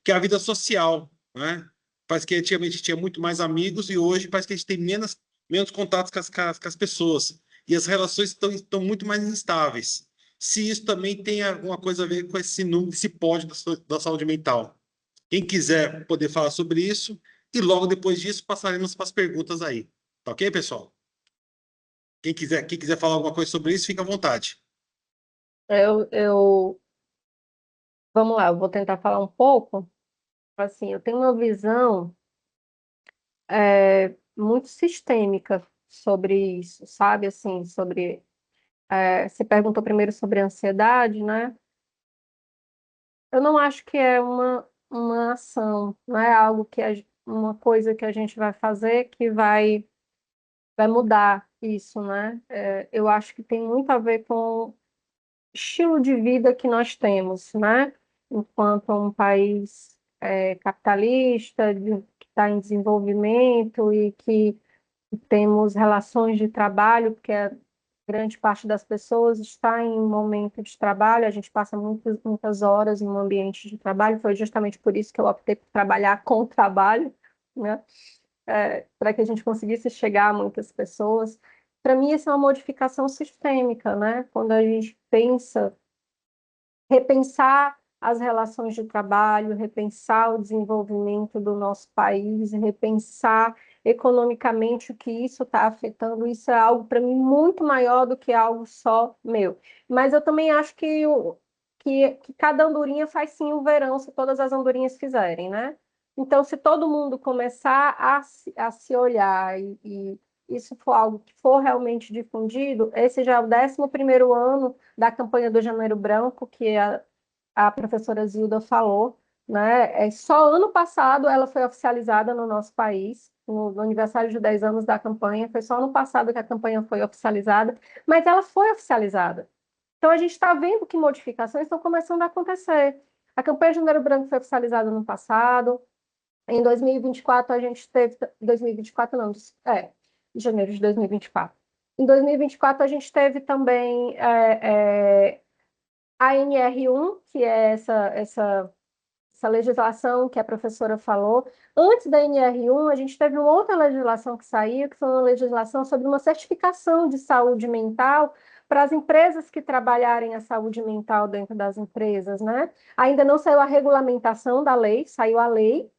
que é a vida social, né? Parece que antigamente tinha muito mais amigos e hoje parece que a gente tem menos contatos com as pessoas. E as relações estão muito mais instáveis. Se isso também tem alguma coisa a ver com esse número, esse pódio da saúde mental. Quem quiser poder falar sobre isso, e logo depois disso passaremos para as perguntas aí. Tá ok, pessoal? Quem quiser falar alguma coisa sobre isso, fica à vontade. Vamos lá, eu vou tentar falar um pouco. Assim, eu tenho uma visão muito sistêmica sobre isso, sabe? Assim, você perguntou primeiro sobre a ansiedade, né? eu não acho que é uma ação, não é algo uma coisa que a gente vai fazer que vai mudar isso, né? Eu acho que tem muito a ver com o estilo de vida que nós temos, né? Enquanto um país capitalista, que está em desenvolvimento e que temos relações de trabalho, porque grande parte das pessoas está em um momento de trabalho, a gente passa muitas horas em um ambiente de trabalho, foi justamente por isso que eu optei por trabalhar com o trabalho, né? Para que a gente conseguisse chegar a muitas pessoas. Para mim, isso é uma modificação sistêmica, né? Quando a gente repensar as relações de trabalho, repensar o desenvolvimento do nosso país, repensar economicamente o que isso está afetando, isso é algo para mim muito maior do que algo só meu. Mas eu também acho que cada andorinha faz sim o verão, se todas as andorinhas fizerem, né? Então, se todo mundo começar a se olhar e isso for algo que for realmente difundido, esse já é o 11º ano da campanha do Janeiro Branco, que a professora Zilda falou, né? Só ano passado ela foi oficializada no nosso país, no aniversário de 10 anos da campanha, foi só ano passado que a campanha foi oficializada, mas ela foi oficializada. Então, a gente está vendo que modificações estão começando a acontecer. A campanha de Janeiro Branco foi oficializada no passado, em 2024 a gente teve... 2024 não, janeiro de 2024. Em 2024 a gente teve também a NR1, que é essa legislação que a professora falou. Antes da NR1, a gente teve uma outra legislação que saiu, que foi uma legislação sobre uma certificação de saúde mental para as empresas que trabalharem a saúde mental dentro das empresas, né? Ainda não saiu a regulamentação da lei, saiu a lei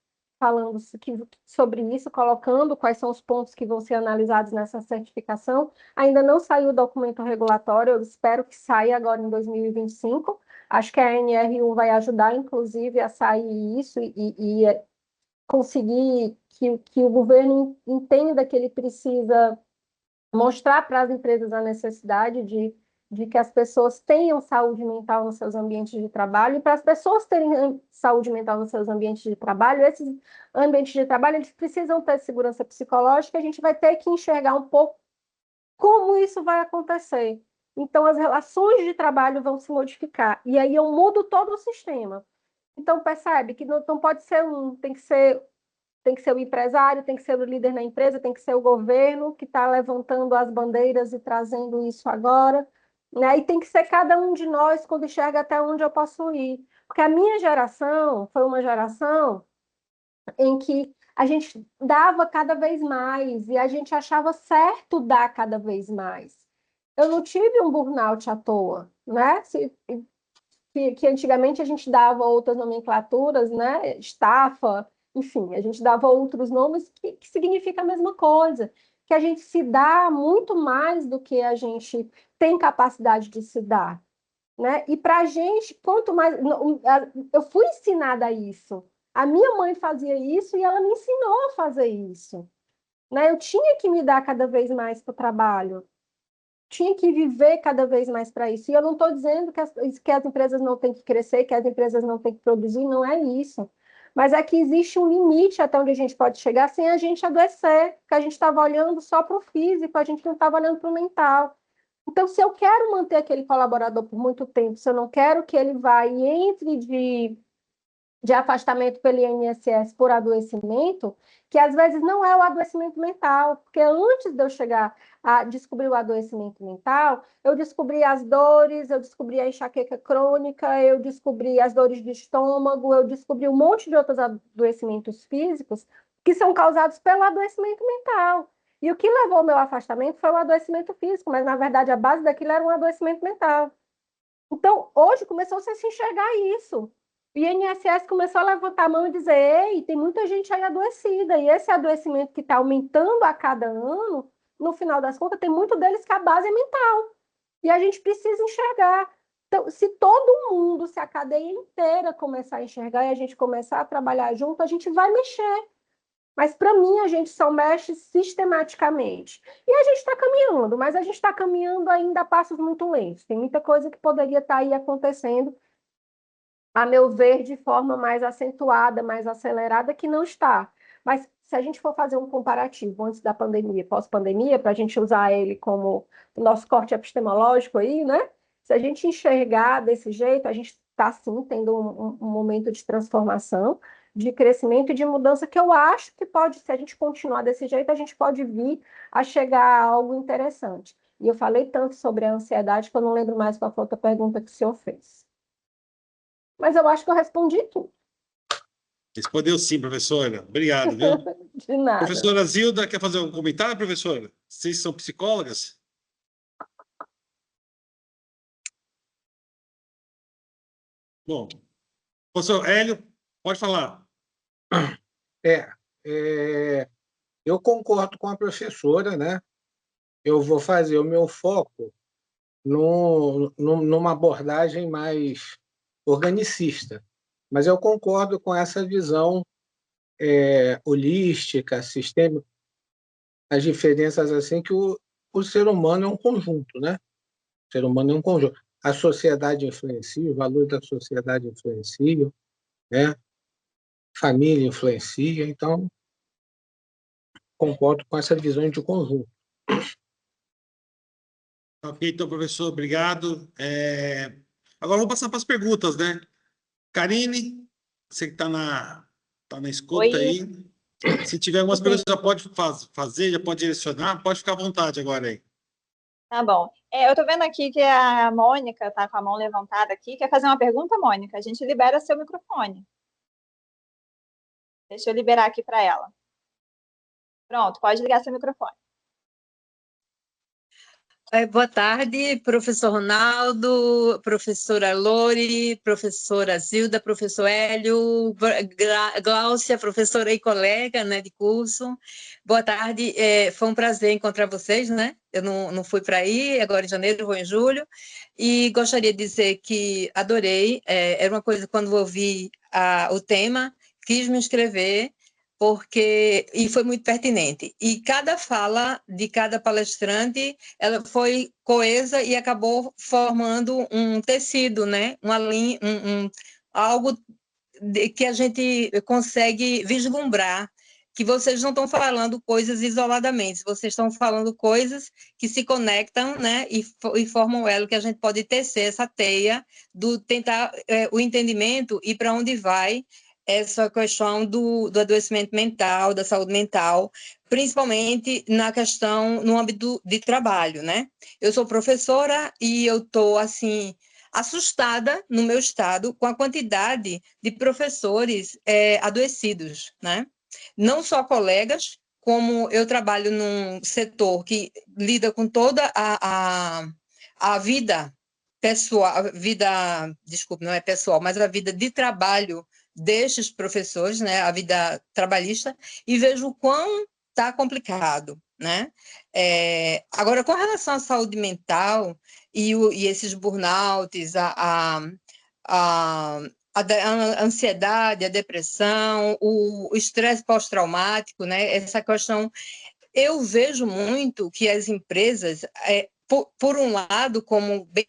falando sobre isso, colocando quais são os pontos que vão ser analisados nessa certificação. Ainda não saiu o documento regulatório, eu espero que saia agora em 2025. Acho que a NR1 vai ajudar, inclusive, a sair isso e conseguir que o governo entenda que ele precisa mostrar para as empresas a necessidade de que as pessoas tenham saúde mental nos seus ambientes de trabalho, e para as pessoas terem saúde mental nos seus ambientes de trabalho, esses ambientes de trabalho eles precisam ter segurança psicológica, a gente vai ter que enxergar um pouco como isso vai acontecer. Então, as relações de trabalho vão se modificar, e aí eu mudo todo o sistema. Então, percebe que não pode ser tem que ser o empresário, tem que ser o líder na empresa, tem que ser o governo que está levantando as bandeiras e trazendo isso agora, né? E tem que ser cada um de nós quando enxerga até onde eu posso ir. Porque a minha geração foi uma geração em que a gente dava cada vez mais e a gente achava certo dar cada vez mais. Eu não tive um burnout à toa, né? Que antigamente a gente dava outras nomenclaturas, né? Estafa, enfim, a gente dava outros nomes que significa a mesma coisa, que a gente se dá muito mais do que a gente tem capacidade de se dar, né? E para a gente, quanto mais... Eu fui ensinada a isso. A minha mãe fazia isso e ela me ensinou a fazer isso, né? Eu tinha que me dar cada vez mais para o trabalho, tinha que viver cada vez mais para isso. E eu não estou dizendo que as empresas não têm que crescer, que as empresas não têm que produzir, não é isso. Mas é que existe um limite até onde a gente pode chegar sem a gente adoecer, porque a gente estava olhando só para o físico, a gente não estava olhando para o mental. Então, se eu quero manter aquele colaborador por muito tempo, se eu não quero que ele vá e entre de afastamento pelo INSS por adoecimento, que às vezes não é o adoecimento mental, porque antes de eu chegar a descobrir o adoecimento mental, eu descobri as dores, eu descobri a enxaqueca crônica, eu descobri as dores de estômago, eu descobri um monte de outros adoecimentos físicos que são causados pelo adoecimento mental. E o que levou ao meu afastamento foi o adoecimento físico, mas na verdade a base daquilo era um adoecimento mental. Então, hoje começou-se a se enxergar isso. O INSS começou a levantar a mão e dizer: ei, tem muita gente aí adoecida, e esse adoecimento que está aumentando a cada ano, no final das contas, tem muito deles que a base é mental. E a gente precisa enxergar. Então, se todo mundo, se a cadeia inteira começar a enxergar e a gente começar a trabalhar junto, a gente vai mexer. Mas, para mim, a gente só mexe sistematicamente. E a gente está caminhando, mas a gente está caminhando ainda a passos muito lentos. Tem muita coisa que poderia estar aí acontecendo a meu ver, de forma mais acentuada, mais acelerada, que não está. Mas se a gente for fazer um comparativo antes da pandemia, pós-pandemia, para a gente usar ele como o nosso corte epistemológico aí, né? Se a gente enxergar desse jeito, a gente está, sim, tendo um momento de transformação, de crescimento e de mudança que eu acho que pode, se a gente continuar desse jeito, a gente pode vir a chegar a algo interessante. E eu falei tanto sobre a ansiedade que eu não lembro mais qual foi a outra pergunta que o senhor fez. Mas eu acho que eu respondi tudo. Respondeu sim, professora. Obrigado, viu? De nada. Professora Zilda, quer fazer um comentário, professora? Vocês são psicólogas? Bom, professor Hélio, pode falar. Eu concordo com a professora, né? Eu vou fazer o meu foco numa abordagem mais organicista, mas eu concordo com essa visão holística, sistêmica, as diferenças assim que o ser humano é um conjunto, né? O ser humano é um conjunto. A sociedade influencia, os valores da sociedade influenciam, né? Família influencia, então concordo com essa visão de conjunto. Ok, então, professor, obrigado. Agora vou passar para as perguntas, né? Karine, você que está na escuta Oi. aí. Se tiver algumas perguntas, já pode fazer, já pode direcionar, pode ficar à vontade agora aí. Tá bom. Eu tô vendo aqui que a Mônica tá com a mão levantada aqui. Quer fazer uma pergunta, Mônica? A gente libera seu microfone. Deixa eu liberar aqui para ela. Pronto, pode ligar seu microfone. Boa tarde, professor Ronaldo, professora Lori, professora Zilda, professor Hélio, Gláucia, professora e colega, né, de curso. Boa tarde, foi um prazer encontrar vocês, né? Eu não fui para aí, agora em janeiro, vou em julho, e gostaria de dizer que adorei, era uma coisa, quando ouvi o tema, quis me inscrever, e foi muito pertinente. E cada fala de cada palestrante, ela foi coesa e acabou formando um tecido, né? Uma linha, algo que a gente consegue vislumbrar, que vocês não estão falando coisas isoladamente, vocês estão falando coisas que se conectam, né? E formam elo que a gente pode tecer essa teia do tentar o entendimento e para onde vai essa questão do adoecimento mental, da saúde mental, principalmente na questão no âmbito de trabalho, né? Eu sou professora e eu estou, assim, assustada no meu estado com a quantidade de professores adoecidos, né? Não só colegas, como eu trabalho num setor que lida com toda a vida pessoal, desculpe, não é pessoal, mas a vida de trabalho destes professores, né, a vida trabalhista, e vejo o quão está complicado, né? Agora, com relação à saúde mental e esses burnouts, a ansiedade, a depressão, o estresse pós-traumático, né? Essa questão, eu vejo muito que as empresas, por um lado, como bem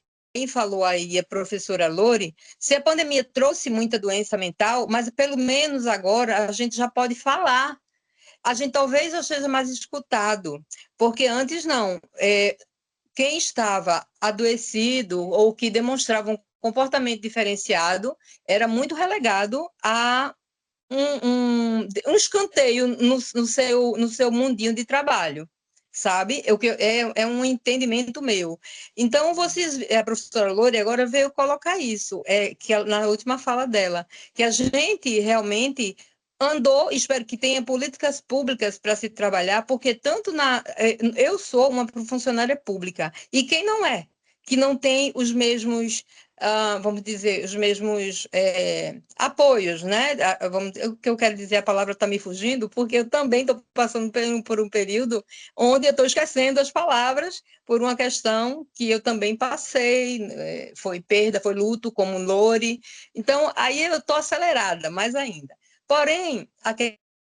falou aí a professora Lori, se a pandemia trouxe muita doença mental, mas pelo menos agora a gente já pode falar. A gente talvez já seja mais escutado, porque antes não. Quem estava adoecido ou que demonstrava um comportamento diferenciado era muito relegado a um escanteio no seu mundinho de trabalho, sabe? É um entendimento meu. Então, a professora Lore agora veio colocar isso, que na última fala dela, que a gente realmente andou, espero que tenha políticas públicas para se trabalhar, porque eu sou uma funcionária pública, e quem não é? Que não tem os mesmos, vamos dizer, os mesmos apoios, né? O que eu quero dizer, a palavra está me fugindo, porque eu também estou passando por um período onde eu estou esquecendo as palavras por uma questão que eu também passei, foi perda, foi luto, como Lori. Então, aí eu estou acelerada, mais ainda. Porém, a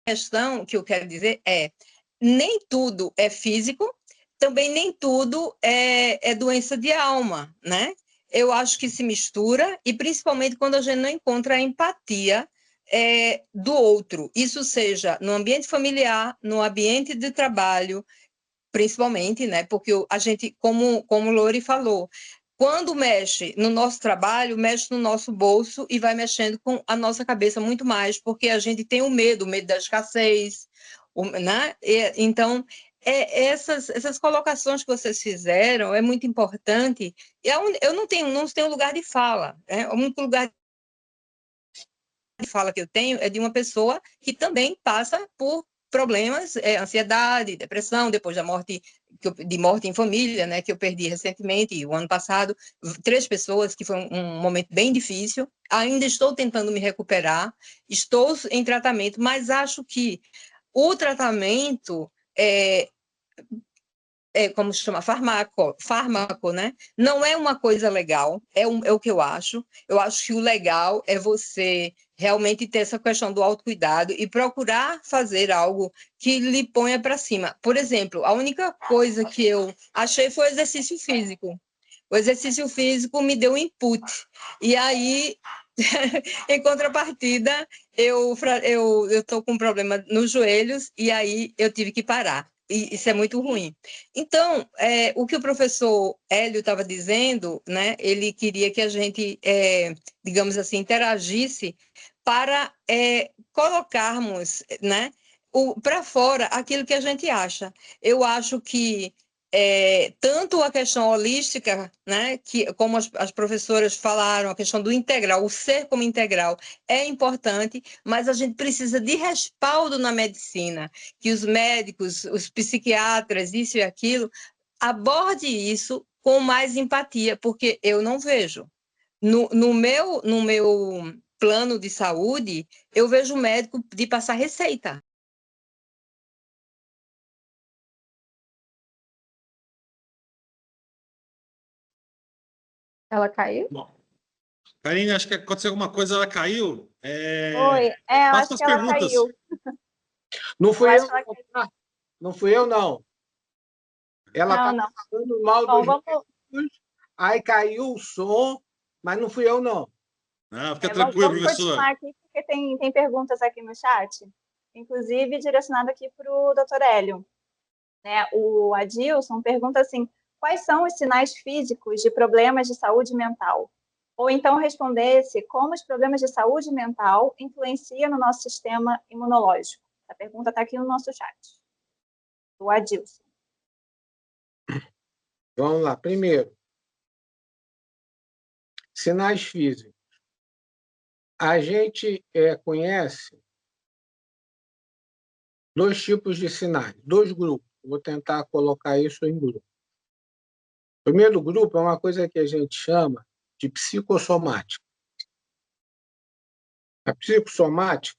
questão que eu quero dizer nem tudo é físico, também nem tudo é doença de alma, né? eu acho que se mistura, e principalmente quando a gente não encontra a empatia do outro. Isso seja no ambiente familiar, no ambiente de trabalho, principalmente, né? Porque a gente, como o Lori falou, quando mexe no nosso trabalho, mexe no nosso bolso e vai mexendo com a nossa cabeça muito mais, porque a gente tem o medo da escassez, né? Então, essas colocações que vocês fizeram é muito importante. Eu não tenho lugar de fala, né? O único lugar de fala que eu tenho é de uma pessoa que também passa por problemas, ansiedade, depressão, depois da morte, de morte em família, né, que eu perdi recentemente, o ano passado, 3 pessoas, que foi um momento bem difícil. Ainda estou tentando me recuperar, estou em tratamento, mas acho que o tratamento como se chama, fármaco, né? Não é uma coisa legal, é o que eu acho. Eu acho que o legal é você realmente ter essa questão do autocuidado e procurar fazer algo que lhe ponha para cima. Por exemplo, a única coisa que eu achei foi o exercício físico. O exercício físico me deu input. E aí, em contrapartida, eu estou com um problema nos joelhos e aí eu tive que parar. E isso é muito ruim. Então, o que o professor Hélio estava dizendo, né, ele queria que a gente, digamos assim, interagisse para colocarmos, né, para fora aquilo que a gente acha. Eu acho que tanto a questão holística, né, que, como as professoras falaram, a questão do integral, o ser como integral é importante, mas a gente precisa de respaldo na medicina, que os médicos, os psiquiatras, isso e aquilo, aborde isso com mais empatia, porque eu não vejo. No meu plano de saúde, eu vejo o médico de passar receita. Ela caiu? Bom, Karine, acho que aconteceu alguma coisa, ela caiu. Oi, eu Faça acho as que ela perguntas. caiu. Não Eu fui acho eu, que ela não, caiu. tá? Não fui eu, não. Ela Não, estava não. falando mal Bom, dos vamos, médicos, aí caiu o som, mas não fui eu, não. Fica vamos, tranquilo, vamos professor. continuar aqui, porque tem perguntas aqui no chat, inclusive direcionado aqui para o doutor Hélio. Né? O Adilson pergunta assim, quais são os sinais físicos de problemas de saúde mental? Ou então respondesse como os problemas de saúde mental influenciam no nosso sistema imunológico. A pergunta está aqui no nosso chat. O Adilson. Vamos lá. Primeiro, sinais físicos. A gente conhece 2 tipos de sinais, 2 grupos. Vou tentar colocar isso em grupo. O primeiro grupo é uma coisa que a gente chama de psicossomática. A psicossomática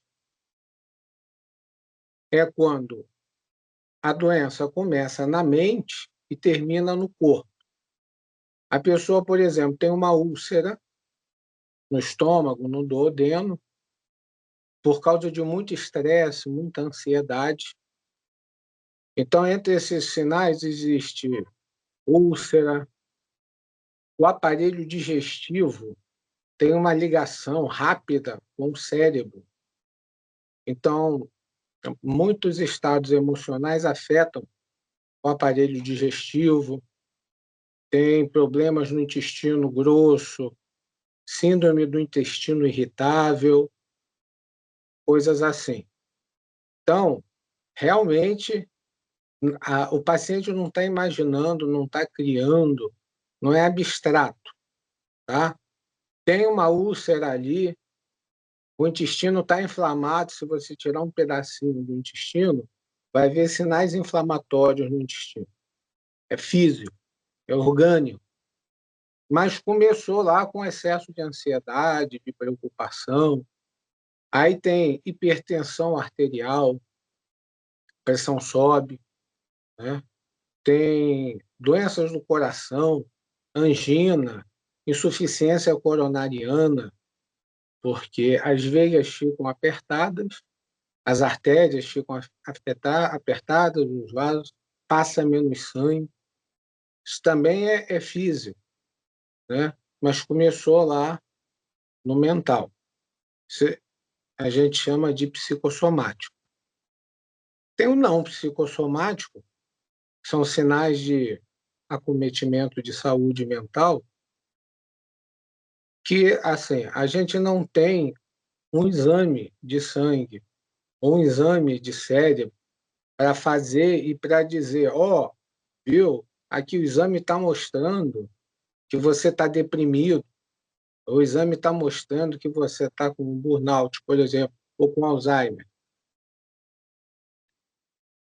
é quando a doença começa na mente e termina no corpo. A pessoa, por exemplo, tem uma úlcera no estômago, no duodeno, por causa de muito estresse, muita ansiedade. Então, entre esses sinais existe úlcera, o aparelho digestivo tem uma ligação rápida com o cérebro. Então, muitos estados emocionais afetam o aparelho digestivo, tem problemas no intestino grosso, síndrome do intestino irritável, coisas assim. Então, realmente, o paciente não está imaginando, não está criando, não é abstrato, tá? Tem uma úlcera ali, o intestino está inflamado, se você tirar um pedacinho do intestino, vai ver sinais inflamatórios no intestino. É físico, é orgânico. Mas começou lá com excesso de ansiedade, de preocupação. Aí tem hipertensão arterial, pressão sobe, né? Tem doenças do coração, angina, insuficiência coronariana, porque as veias ficam apertadas, as artérias ficam apertadas, os vasos, passa menos sangue. Isso também é físico, né? mas começou lá no mental. A gente chama de psicossomático. Tem o não psicossomático, que são sinais de acometimento de saúde mental, que assim, a gente não tem um exame de sangue, um exame de cérebro para fazer e para dizer, ó, viu, aqui o exame está mostrando que você está deprimido, o exame está mostrando que você está com burnout, por exemplo, ou com Alzheimer.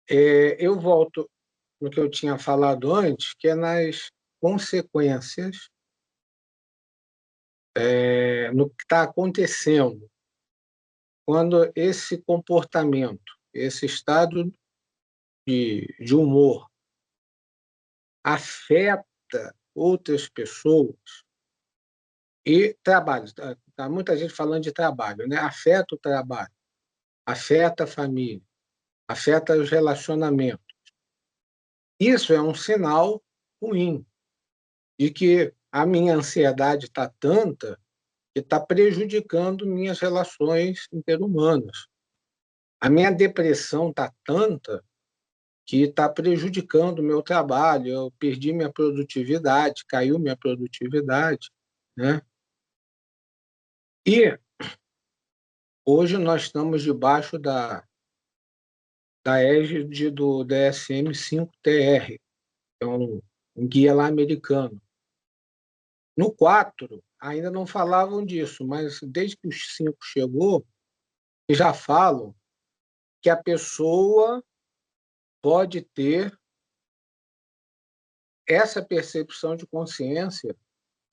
Eu volto no que eu tinha falado antes, que é nas consequências, no que está acontecendo, quando esse comportamento, esse estado de humor afeta outras pessoas e trabalho. Tá muita gente falando de trabalho, né? Afeta o trabalho, afeta a família, afeta os relacionamentos. Isso é um sinal ruim de que a minha ansiedade está tanta que está prejudicando minhas relações interhumanas. A minha depressão está tanta que está prejudicando o meu trabalho, eu perdi minha produtividade, caiu minha produtividade, né? E hoje nós estamos debaixo da égide do DSM-5-TR, que é um guia lá americano. No 4, ainda não falavam disso, mas desde que os 5 chegou, já falam que a pessoa pode ter essa percepção de consciência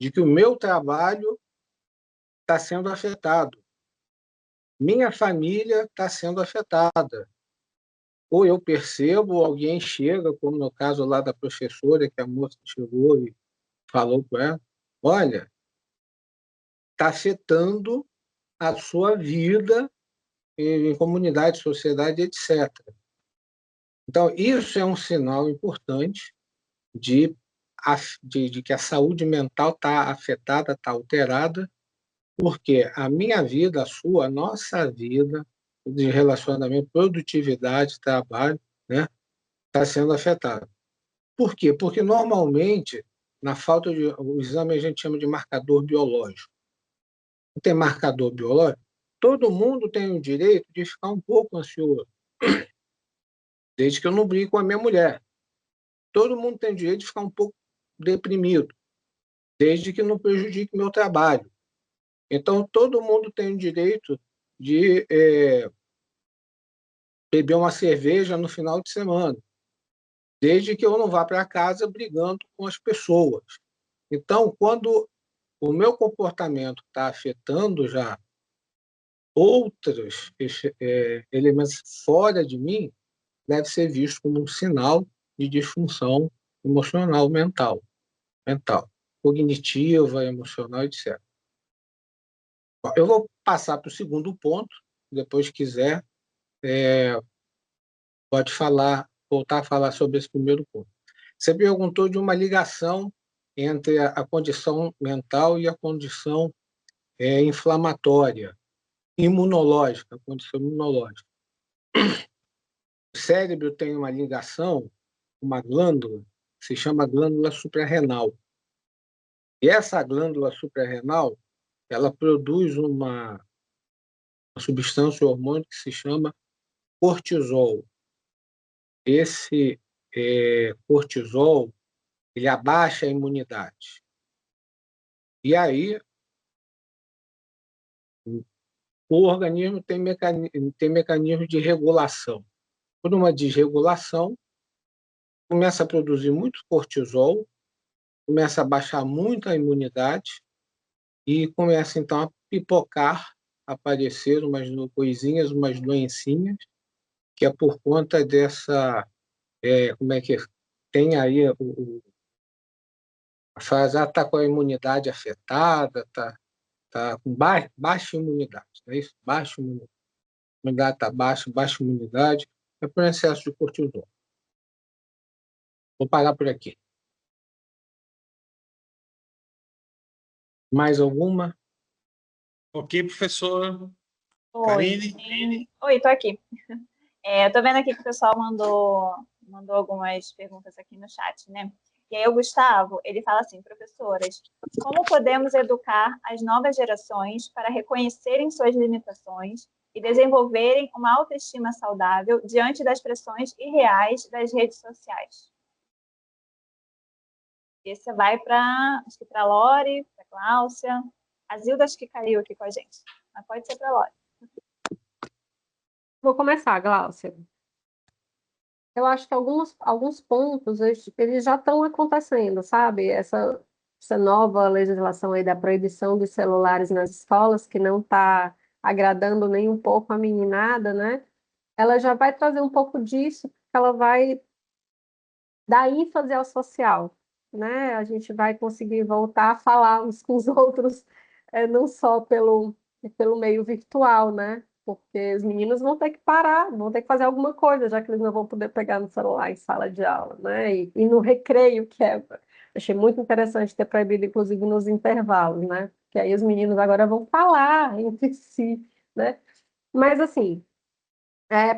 de que o meu trabalho está sendo afetado, minha família está sendo afetada. Ou eu percebo, ou alguém chega, como no caso lá da professora, que a moça chegou e falou com ela, olha, está afetando a sua vida em comunidade, sociedade, etc. Então, isso é um sinal importante de que a saúde mental está afetada, está alterada, porque a minha vida, a sua, a nossa vida de relacionamento, produtividade, trabalho, né, está sendo afetada. Por quê? Porque normalmente, na falta de o exame a gente chama de marcador biológico. Não tem marcador biológico? Todo mundo tem o direito de ficar um pouco ansioso, desde que eu não brigue com a minha mulher. Todo mundo tem o direito de ficar um pouco deprimido, desde que não prejudique meu trabalho. Então, todo mundo tem o direito de beber uma cerveja no final de semana, desde que eu não vá para casa brigando com as pessoas. Então, quando o meu comportamento está afetando já outros elementos fora de mim, deve ser visto como um sinal de disfunção emocional mental, cognitiva, emocional, etc. Eu vou passar para o segundo ponto, depois quiser, pode voltar a falar sobre esse primeiro ponto. Você perguntou de uma ligação entre a condição mental e a condição inflamatória, imunológica, a condição imunológica. O cérebro tem uma ligação, uma glândula, que se chama glândula suprarrenal. E essa glândula suprarrenal, ela produz uma substância, um hormônio que se chama cortisol. Esse cortisol, ele abaixa a imunidade. E aí, o organismo tem mecanismo de regulação. Por uma desregulação, começa a produzir muito cortisol, começa a baixar muito a imunidade e começa, então, a pipocar, a aparecer umas coisinhas, umas doencinhas, que é por conta dessa... como é que tem aí a frase, está com a imunidade afetada, está com baixa imunidade, não é isso? Baixa imunidade. A imunidade está baixa imunidade, é por excesso de cortisol. Vou parar por aqui. Mais alguma? Ok, professor. Oi, Karine? oi, tô aqui. Eu tô vendo aqui que o pessoal mandou algumas perguntas aqui no chat, né? E aí o Gustavo, ele fala assim, professoras, como podemos educar as novas gerações para reconhecerem suas limitações e desenvolverem uma autoestima saudável diante das pressões irreais das redes sociais? Esse vai acho que para a Lori, para a Cláudia, a Zilda acho que caiu aqui com a gente, mas pode ser para a Lori. Vou começar, Gláucia. Eu acho que alguns pontos eles já estão acontecendo, sabe? Essa nova legislação aí da proibição dos celulares nas escolas, que não está agradando nem um pouco a meninada, né? Ela já vai trazer um pouco disso, porque ela vai dar ênfase ao social, né? A gente vai conseguir voltar a falar uns com os outros, não só pelo meio virtual, né? Porque os meninos vão ter que parar, vão ter que fazer alguma coisa, já que eles não vão poder pegar no celular em sala de aula, né? E no recreio, achei muito interessante ter proibido, inclusive, nos intervalos, né? Que aí os meninos agora vão falar entre si, né? Mas, assim,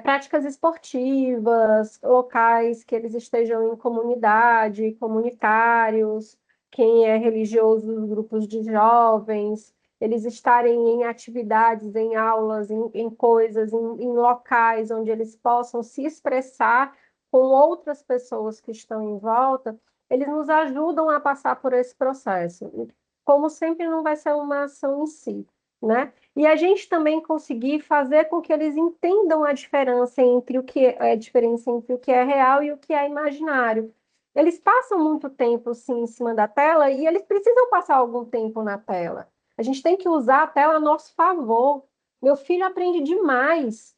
práticas esportivas, locais que eles estejam em comunidade, comunitários, quem é religioso, os grupos de jovens, eles estarem em atividades, em aulas, em coisas, em locais onde eles possam se expressar com outras pessoas que estão em volta, eles nos ajudam a passar por esse processo. Como sempre, não vai ser uma ação em si, né? E a gente também conseguir fazer com que eles entendam a diferença entre o que é real e o que é imaginário. Eles passam muito tempo, sim, em cima da tela e eles precisam passar algum tempo na tela. A gente tem que usar a tela a nosso favor. Meu filho aprende demais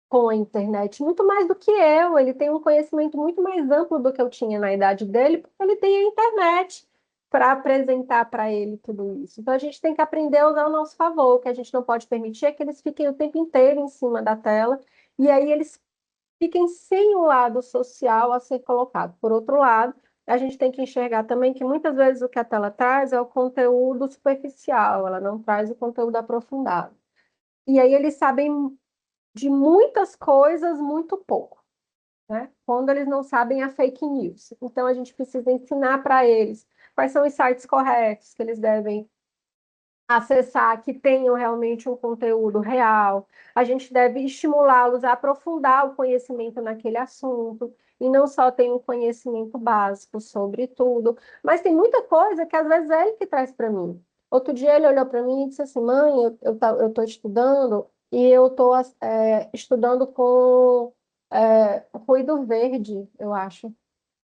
com a internet, muito mais do que eu. Ele tem um conhecimento muito mais amplo do que eu tinha na idade dele, porque ele tem a internet para apresentar para ele tudo isso. Então a gente tem que aprender a usar ao nosso favor. O que a gente não pode permitir é que eles fiquem o tempo inteiro em cima da tela e aí eles fiquem sem o lado social a ser colocado. Por outro lado, a gente tem que enxergar também que muitas vezes o que a tela traz é o conteúdo superficial, ela não traz o conteúdo aprofundado. E aí eles sabem de muitas coisas muito pouco, né? Quando eles não sabem a fake news. Então, a gente precisa ensinar para eles quais são os sites corretos que eles devem acessar, que tenham realmente um conteúdo real. A gente deve estimulá-los a aprofundar o conhecimento naquele assunto, e não só ter um conhecimento básico sobre tudo, mas tem muita coisa que às vezes é ele que traz para mim. Outro dia ele olhou para mim e disse assim, mãe, eu estou estudando e eu estou estudando com ruído verde, eu acho.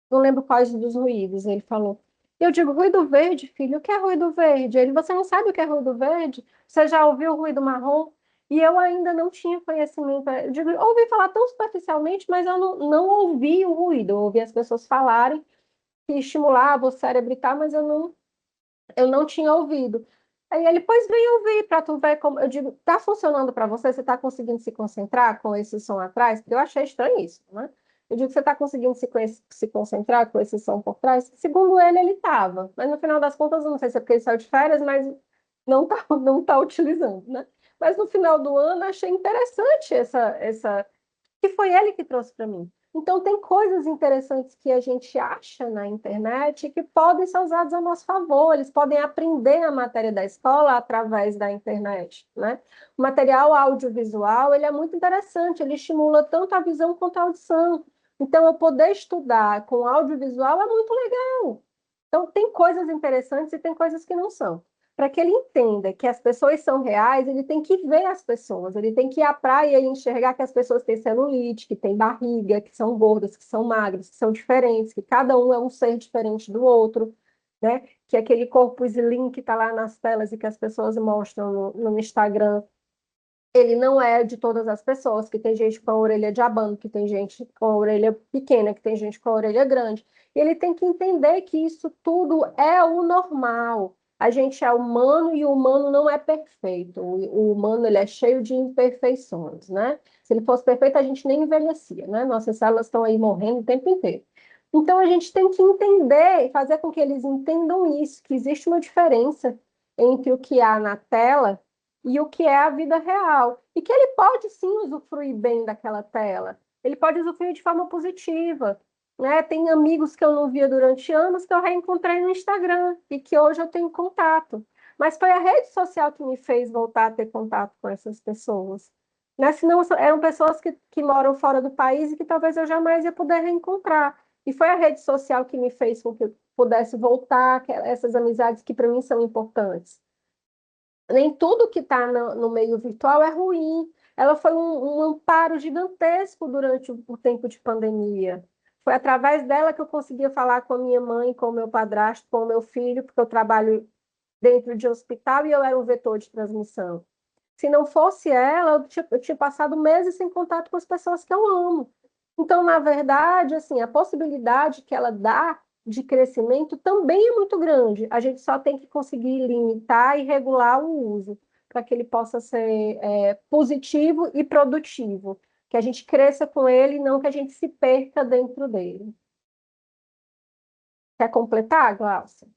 Não lembro quais dos ruídos, ele falou. Eu digo, ruído verde, filho, o que é ruído verde? Ele, você não sabe o que é ruído verde? Você já ouviu ruído marrom? E eu ainda não tinha conhecimento. Eu digo, eu ouvi falar tão superficialmente, mas eu não ouvi o ruído. Eu ouvi as pessoas falarem que estimulava o cérebro e tal, mas eu não tinha ouvido. Aí ele, pois vem ouvir para tu ver como. Eu digo, tá funcionando para você? Você está conseguindo se concentrar com esse som atrás? Porque eu achei estranho isso, né? Eu digo, você está conseguindo se concentrar com esse som por trás? Segundo ele estava. Mas no final das contas, eu não sei se é porque ele saiu de férias, mas não tá utilizando, né? Mas no final do ano, achei interessante que foi ele que trouxe para mim. Então, tem coisas interessantes que a gente acha na internet que podem ser usadas a nosso favor. Eles podem aprender a matéria da escola através da internet, né? O material audiovisual, ele é muito interessante, ele estimula tanto a visão quanto a audição. Então, eu poder estudar com audiovisual é muito legal. Então, tem coisas interessantes e tem coisas que não são. Para que ele entenda que as pessoas são reais, ele tem que ver as pessoas, ele tem que ir à praia e enxergar que as pessoas têm celulite, que têm barriga, que são gordas, que são magras, que são diferentes, que cada um é um ser diferente do outro, né? Que aquele corpo slim que está lá nas telas e que as pessoas mostram no Instagram, ele não é de todas as pessoas, que tem gente com a orelha de abano, que tem gente com a orelha pequena, que tem gente com a orelha grande. E ele tem que entender que isso tudo é o normal. A gente é humano e o humano não é perfeito. O humano ele é cheio de imperfeições, né? Se ele fosse perfeito, a gente nem envelhecia, né? Nossas células estão aí morrendo o tempo inteiro. Então, a gente tem que entender e fazer com que eles entendam isso, que existe uma diferença, entre o que há na tela e o que é a vida real. E que ele pode, sim, usufruir bem daquela tela. Ele pode usufruir de forma positiva. Né? Tem amigos que eu não via durante anos que eu reencontrei no Instagram e que hoje eu tenho contato. Mas foi a rede social que me fez voltar a ter contato com essas pessoas. Né? Senão eram pessoas que moram fora do país e que talvez eu jamais ia poder reencontrar. E foi a rede social que me fez com que eu pudesse voltar a essas amizades que para mim são importantes. Nem tudo que está no meio virtual é ruim. Ela foi um amparo gigantesco durante o tempo de pandemia. Foi através dela que eu conseguia falar com a minha mãe, com o meu padrasto, com o meu filho, porque eu trabalho dentro de hospital e eu era um vetor de transmissão. Se não fosse ela, eu tinha passado meses sem contato com as pessoas que eu amo. Então, na verdade, assim, a possibilidade que ela dá de crescimento também é muito grande. A gente só tem que conseguir limitar e regular o uso para que ele possa ser positivo e produtivo, que a gente cresça com ele, não que a gente se perca dentro dele. Quer completar, Glaucia?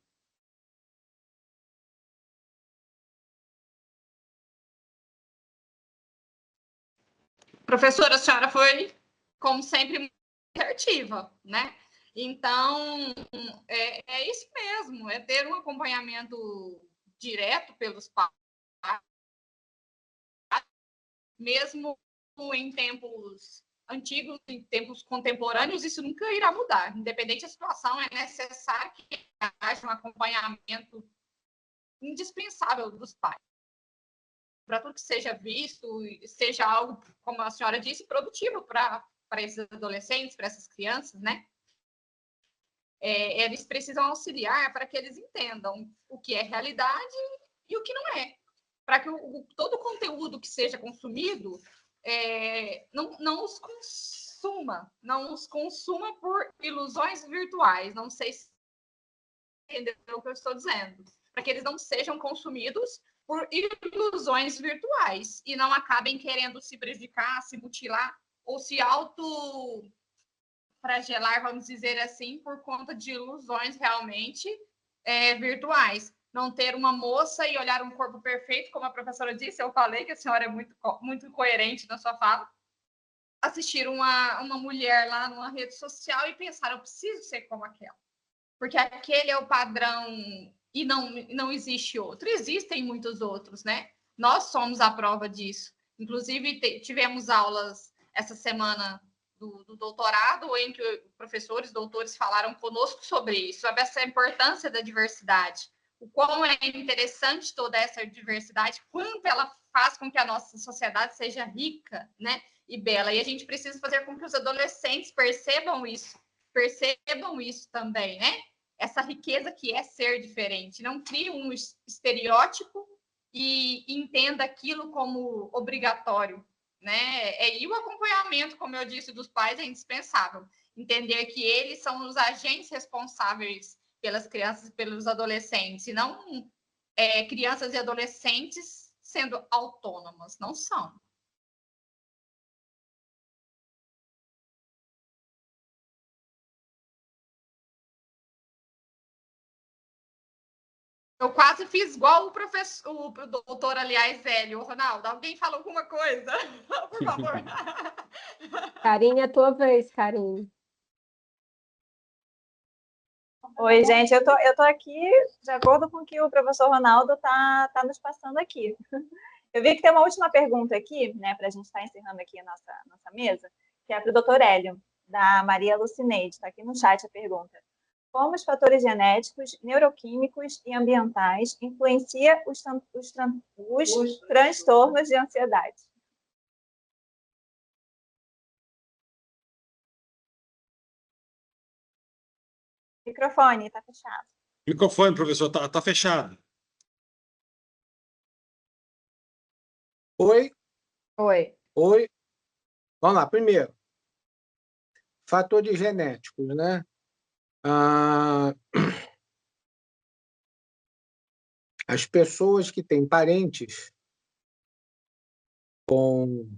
Professora, a senhora foi, como sempre, muito assertiva, né? Então, é isso mesmo, é ter um acompanhamento direto pelos pais, mesmo em tempos antigos, em tempos contemporâneos, isso nunca irá mudar. Independente da situação, é necessário que haja um acompanhamento indispensável dos pais, para tudo que seja visto, seja algo, como a senhora disse, produtivo para esses adolescentes, para essas crianças, né? Eles precisam auxiliar para que eles entendam o que é realidade e o que não é. Para que todo o conteúdo que seja consumido não os consuma por ilusões virtuais. Não sei se entendeu o que eu estou dizendo. Para que eles não sejam consumidos por ilusões virtuais e não acabem querendo se prejudicar, se mutilar ou se autoflagelar, vamos dizer assim, por conta de ilusões realmente virtuais. Não ter uma moça e olhar um corpo perfeito, como a professora disse, eu falei que a senhora é muito coerente na sua fala. Assistir uma mulher lá numa rede social e pensar, eu preciso ser como aquela. Porque aquele é o padrão e não existe outro. Existem muitos outros, né? Nós somos a prova disso. Inclusive, tivemos aulas essa semana do doutorado, em que professores, doutores falaram conosco sobre isso, sobre essa importância da diversidade, o quão é interessante toda essa diversidade, quanto ela faz com que a nossa sociedade seja rica, né, e bela. E a gente precisa fazer com que os adolescentes percebam isso também, né? Essa riqueza que é ser diferente. Não crie um estereótipo e entenda aquilo como obrigatório, né? E o acompanhamento, como eu disse, dos pais é indispensável. Entender que eles são os agentes responsáveis pelas crianças e pelos adolescentes, e não crianças e adolescentes sendo autônomas. Não são. Eu quase fiz igual o doutor, aliás, Hélio. Ronaldo, alguém fala alguma coisa? Por favor. Karine, é tua vez, Karine. Oi, gente, eu tô aqui de acordo com o que o professor Ronaldo tá nos passando aqui. Eu vi que tem uma última pergunta aqui, né, para a gente estar encerrando aqui a nossa mesa, que é para o doutor Hélio, da Maria Lucineide. Está aqui no chat a pergunta. Como os fatores genéticos, neuroquímicos e ambientais influenciam os transtornos de ansiedade? O microfone está fechado. Microfone, professor, tá fechado. Oi? Oi. Oi? Vamos lá, primeiro. Fatores genéticos, né? As pessoas que têm parentes com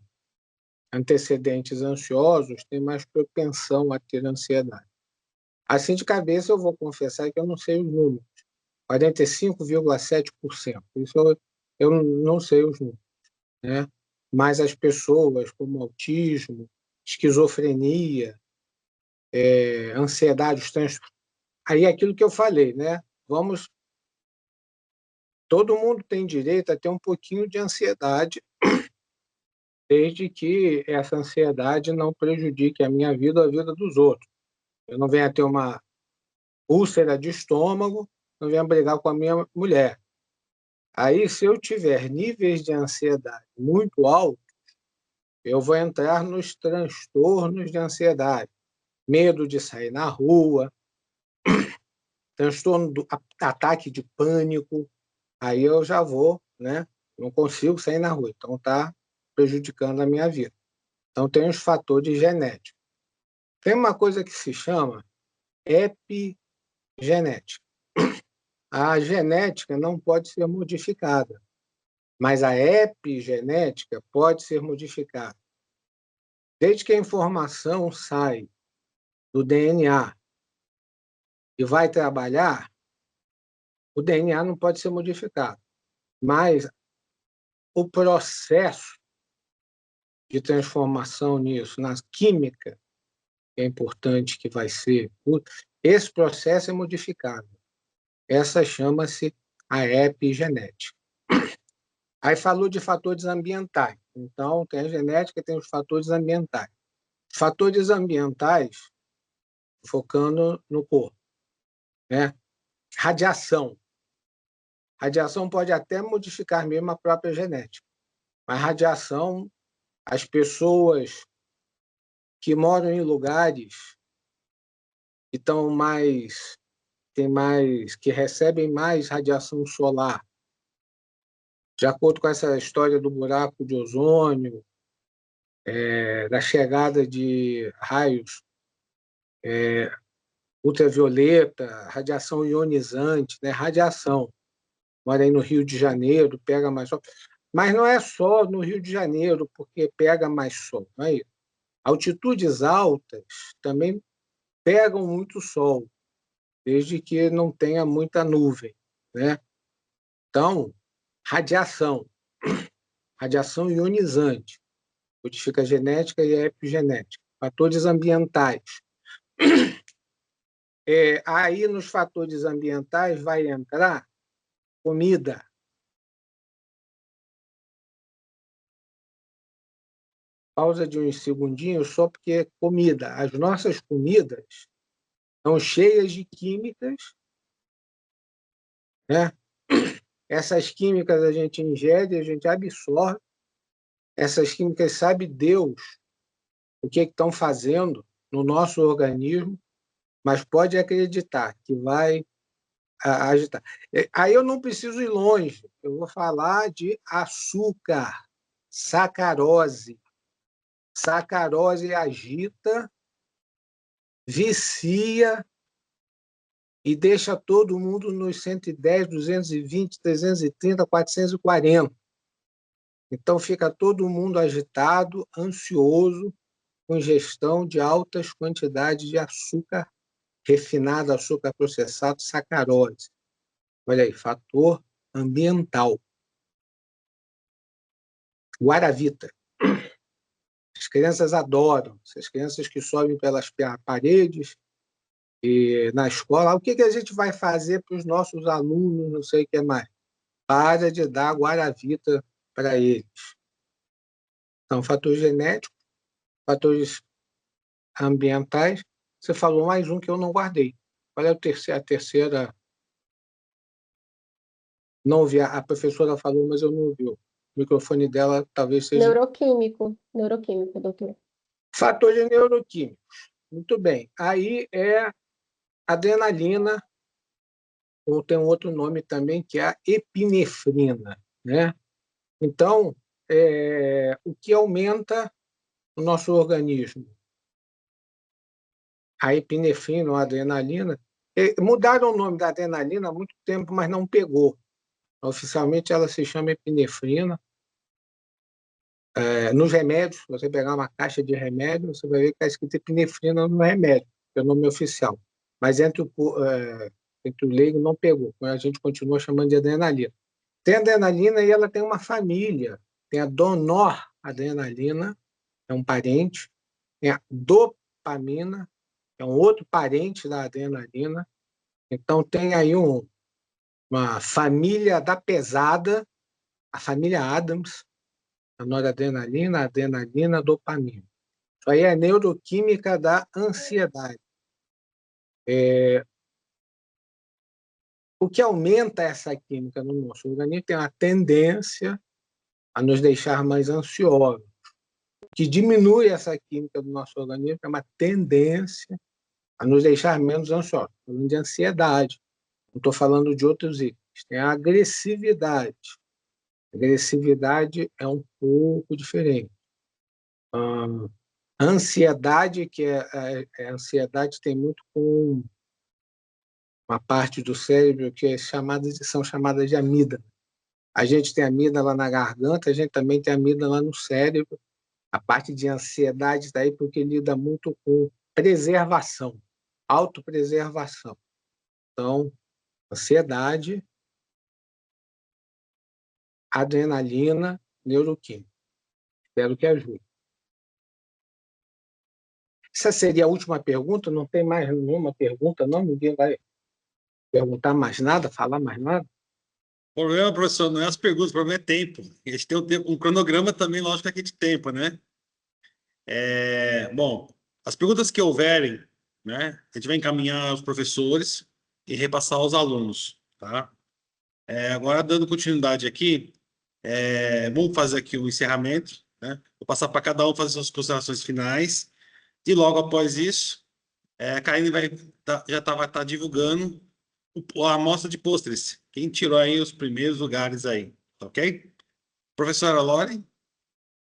antecedentes ansiosos têm mais propensão a ter ansiedade. Assim, de cabeça, eu vou confessar que eu não sei os números, 45,7%. Isso eu não sei os números, né? Mas as pessoas como autismo, esquizofrenia, ansiedade, os transtornos. Aí é aquilo que eu falei, né? Todo mundo tem direito a ter um pouquinho de ansiedade, desde que essa ansiedade não prejudique a minha vida ou a vida dos outros. Eu não venha ter uma úlcera de estômago, não venha brigar com a minha mulher. Aí, se eu tiver níveis de ansiedade muito altos, eu vou entrar nos transtornos de ansiedade. Medo de sair na rua, transtorno do ataque de pânico, aí eu já vou, né? Não consigo sair na rua, então está prejudicando a minha vida. Então tem os fatores genéticos. Tem uma coisa que se chama epigenética. A genética não pode ser modificada, mas a epigenética pode ser modificada. Desde que a informação sai do DNA e vai trabalhar, o DNA não pode ser modificado, mas o processo de transformação nisso, na química, que é importante que vai ser, esse processo é modificado. Essa chama-se a epigenética. Aí falou de fatores ambientais. Então, tem a genética e tem os fatores ambientais. Fatores ambientais, focando no corpo, né? Radiação. Radiação pode até modificar mesmo a própria genética. Mas radiação, as pessoas que moram em lugares que que recebem mais radiação solar, de acordo com essa história do buraco de ozônio, da chegada de raios ultravioleta, radiação ionizante, né? Radiação. Mora aí no Rio de Janeiro, pega mais sol. Mas não é só no Rio de Janeiro, porque pega mais sol, não é isso? Altitudes altas também pegam muito sol, desde que não tenha muita nuvem, né? Então, radiação ionizante, modifica a genética e a epigenética. Fatores ambientais. Aí, nos fatores ambientais, vai entrar comida. Pausa de uns segundinhos, só porque comida. As nossas comidas estão cheias de químicas, né? Essas químicas a gente ingere, a gente absorve. Essas químicas, sabe Deus o que estão fazendo no nosso organismo, mas pode acreditar que vai agitar. Aí eu não preciso ir longe, eu vou falar de açúcar, sacarose. Sacarose agita, vicia e deixa todo mundo nos 110, 220, 330, 440. Então fica todo mundo agitado, ansioso, com ingestão de altas quantidades de açúcar refinado, açúcar processado, sacarose. Olha aí, fator ambiental. Guaravita. As crianças adoram. Essas crianças que sobem pelas paredes e na escola. O que a gente vai fazer para os nossos alunos, não sei o que mais? Para de dar Guaravita para eles. Então, fator genético, fatores ambientais. Você falou mais um que eu não guardei. Qual é a terceira? Não ouvi. A professora falou, mas eu não ouvi. O microfone dela talvez seja... Neuroquímico, doutor. Fatores neuroquímicos. Muito bem. Aí é adrenalina, ou tem um outro nome também, que é a epinefrina, né? Então, o que aumenta o nosso organismo? A epinefrina ou a adrenalina. Mudaram o nome da adrenalina há muito tempo, mas não pegou. Oficialmente, ela se chama epinefrina. Nos remédios, se você pegar uma caixa de remédio, você vai ver que está escrito epinefrina no remédio, que é o nome oficial. Mas entre entre o leigo não pegou, a gente continua chamando de adrenalina. Tem a adrenalina e ela tem uma família, tem a donoradrenalina, é um parente, tem a dopamina, é um outro parente da adrenalina. Então, tem aí uma família da pesada, a família Adams, a noradrenalina, a adrenalina, a dopamina. Isso aí é a neuroquímica da ansiedade. O que aumenta essa química no nosso organismo tem uma tendência a nos deixar mais ansiosos. O que diminui essa química do nosso organismo é uma tendência a nos deixar menos ansiosos. Estou falando de ansiedade, não estou falando de outros itens. Tem a agressividade. A agressividade é um pouco diferente. A ansiedade, a ansiedade tem muito com uma parte do cérebro que são chamadas de amígdala. A gente tem amígdala na garganta, a gente também tem amígdala no cérebro. A parte de ansiedade está aí porque lida muito com preservação, autopreservação. Então, ansiedade, adrenalina, neuroquímica. Espero que ajude. Essa seria a última pergunta? Não tem mais nenhuma pergunta, não? Ninguém vai perguntar mais nada, falar mais nada? O problema, professor, não é as perguntas, o problema é tempo. A gente tem um cronograma também, lógico, aqui de tempo, né? Bom, as perguntas que houverem, né, a gente vai encaminhar aos professores e repassar aos alunos, tá? Agora, dando continuidade aqui, vamos fazer aqui o encerramento, né? Vou passar para cada um fazer suas considerações finais e logo após isso, a Karine já vai estar divulgando a amostra de pôsteres. Quem tirou aí os primeiros lugares aí, ok? Professora Lore,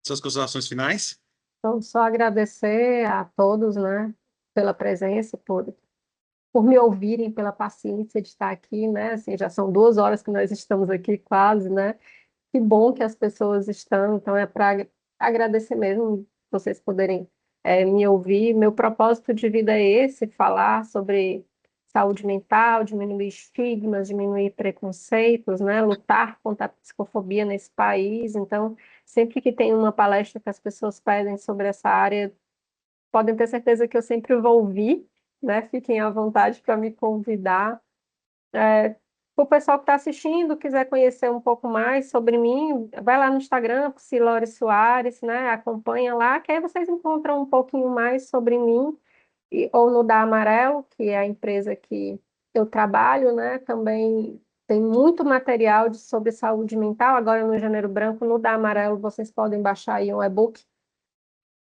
suas considerações finais? Então, só agradecer a todos, né, pela presença, por me ouvirem, pela paciência de estar aqui, né? Assim, já são 2 horas que nós estamos aqui quase, né? Que bom que as pessoas estão, então é para agradecer mesmo vocês poderem me ouvir. Meu propósito de vida é esse, falar sobre saúde mental, diminuir estigmas, diminuir preconceitos, né? Lutar contra a psicofobia nesse país. Então, sempre que tem uma palestra que as pessoas pedem sobre essa área, podem ter certeza que eu sempre vou ouvir, né? Fiquem à vontade para me convidar. O pessoal que está assistindo, quiser conhecer um pouco mais sobre mim, vai lá no Instagram, Psilori Soares, né? Acompanha lá, que aí vocês encontram um pouquinho mais sobre mim, ou no Da Amarelo, que é a empresa que eu trabalho, né? Também tem muito material sobre saúde mental. Agora no Janeiro Branco, no Da Amarelo, vocês podem baixar aí um e-book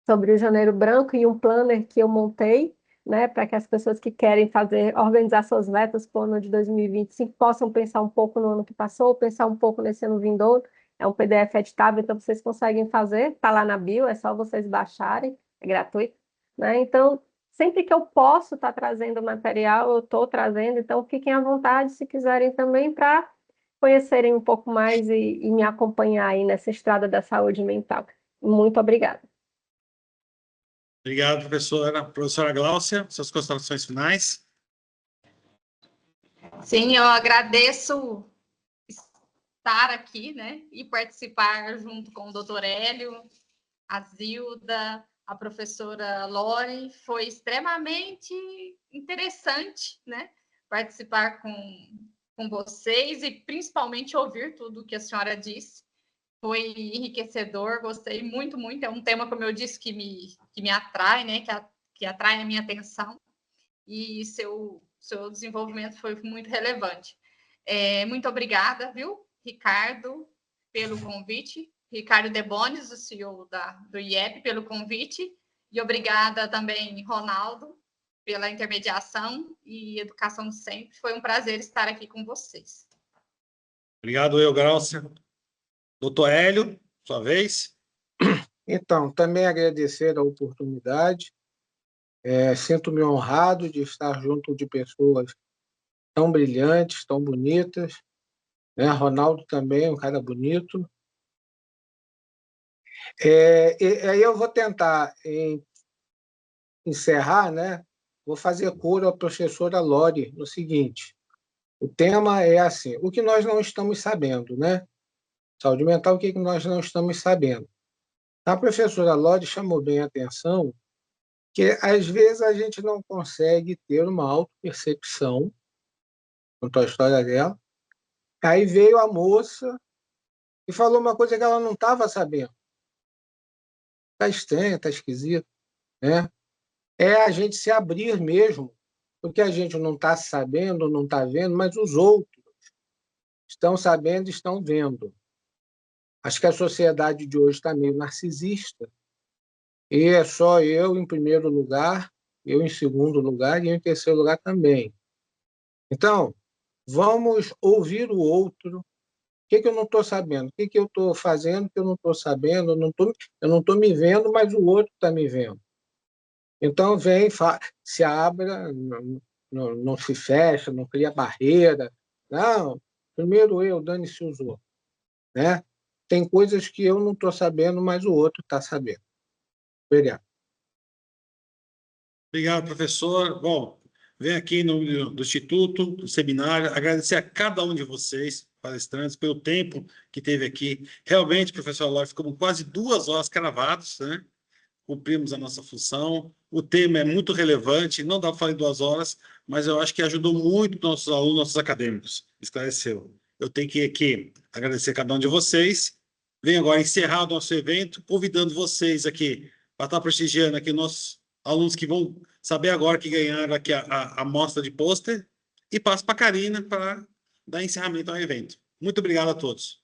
sobre o Janeiro Branco e um planner que eu montei, né, para que as pessoas que querem organizar suas metas para o ano de 2025 possam pensar um pouco no ano que passou, pensar um pouco nesse ano vindouro. É um PDF editável, então vocês conseguem fazer, está lá na bio, é só vocês baixarem, é gratuito, né? Então, sempre que eu posso estar trazendo material, eu estou trazendo, então fiquem à vontade se quiserem também para conhecerem um pouco mais e me acompanhar aí nessa estrada da saúde mental. Muito obrigada. Obrigado, professora. Professora Gláucia, suas considerações finais. Sim, eu agradeço estar aqui, né, e participar junto com o doutor Hélio, a Zilda, a professora Lore. Foi extremamente interessante, né, participar com vocês e principalmente ouvir tudo que a senhora disse. Foi enriquecedor, gostei muito, muito. É um tema, como eu disse, que me atrai, né? Que atrai a minha atenção. E seu desenvolvimento foi muito relevante. Muito obrigada, viu, Ricardo, pelo convite. Ricardo Debonis, o CEO do IEP, pelo convite. E obrigada também, Ronaldo, pela intermediação e educação de sempre. Foi um prazer estar aqui com vocês. Obrigado, Gláucia. Doutor Hélio, sua vez. Então, também agradecer a oportunidade. Sinto-me honrado de estar junto de pessoas tão brilhantes, tão bonitas. Né? Ronaldo também, um cara bonito. Aí eu vou tentar encerrar, né? Vou fazer coro à professora Lore no seguinte. O tema é assim, o que nós não estamos sabendo, né? Saúde mental, o que nós não estamos sabendo? A professora Lore chamou bem a atenção que, às vezes, a gente não consegue ter uma autopercepção quanto à história dela. Aí veio a moça e falou uma coisa que ela não estava sabendo. Está estranho, está esquisito, né? É a gente se abrir mesmo, porque a gente não está sabendo, não está vendo, mas os outros estão sabendo, estão vendo. Acho que a sociedade de hoje está meio narcisista, e é só eu em primeiro lugar, eu em segundo lugar e eu em terceiro lugar também. Então, vamos ouvir o outro. O que eu não estou sabendo? O que eu estou fazendo que eu não estou sabendo? Eu não estou me vendo, mas o outro está me vendo. Então, vem, se abra, não se fecha, não cria barreira. Não, primeiro eu, dane-se os outros. Né? Tem coisas que eu não estou sabendo, mas o outro está sabendo. Obrigado. Obrigado, professor. Bom, venho aqui do Instituto, do seminário, agradecer a cada um de vocês, palestrantes, pelo tempo que teve aqui. Realmente, professor Lore, ficamos quase 2 horas cravados, né? Cumprimos a nossa função. O tema é muito relevante, não dá para falar em 2 horas, mas eu acho que ajudou muito nossos alunos, nossos acadêmicos. Esclareceu. Eu tenho que aqui agradecer a cada um de vocês. Venho agora encerrar o nosso evento, convidando vocês aqui para estar prestigiando aqui nossos alunos que vão saber agora que ganharam aqui a amostra de pôster, e passo para a Karina para dar encerramento ao evento. Muito obrigado a todos.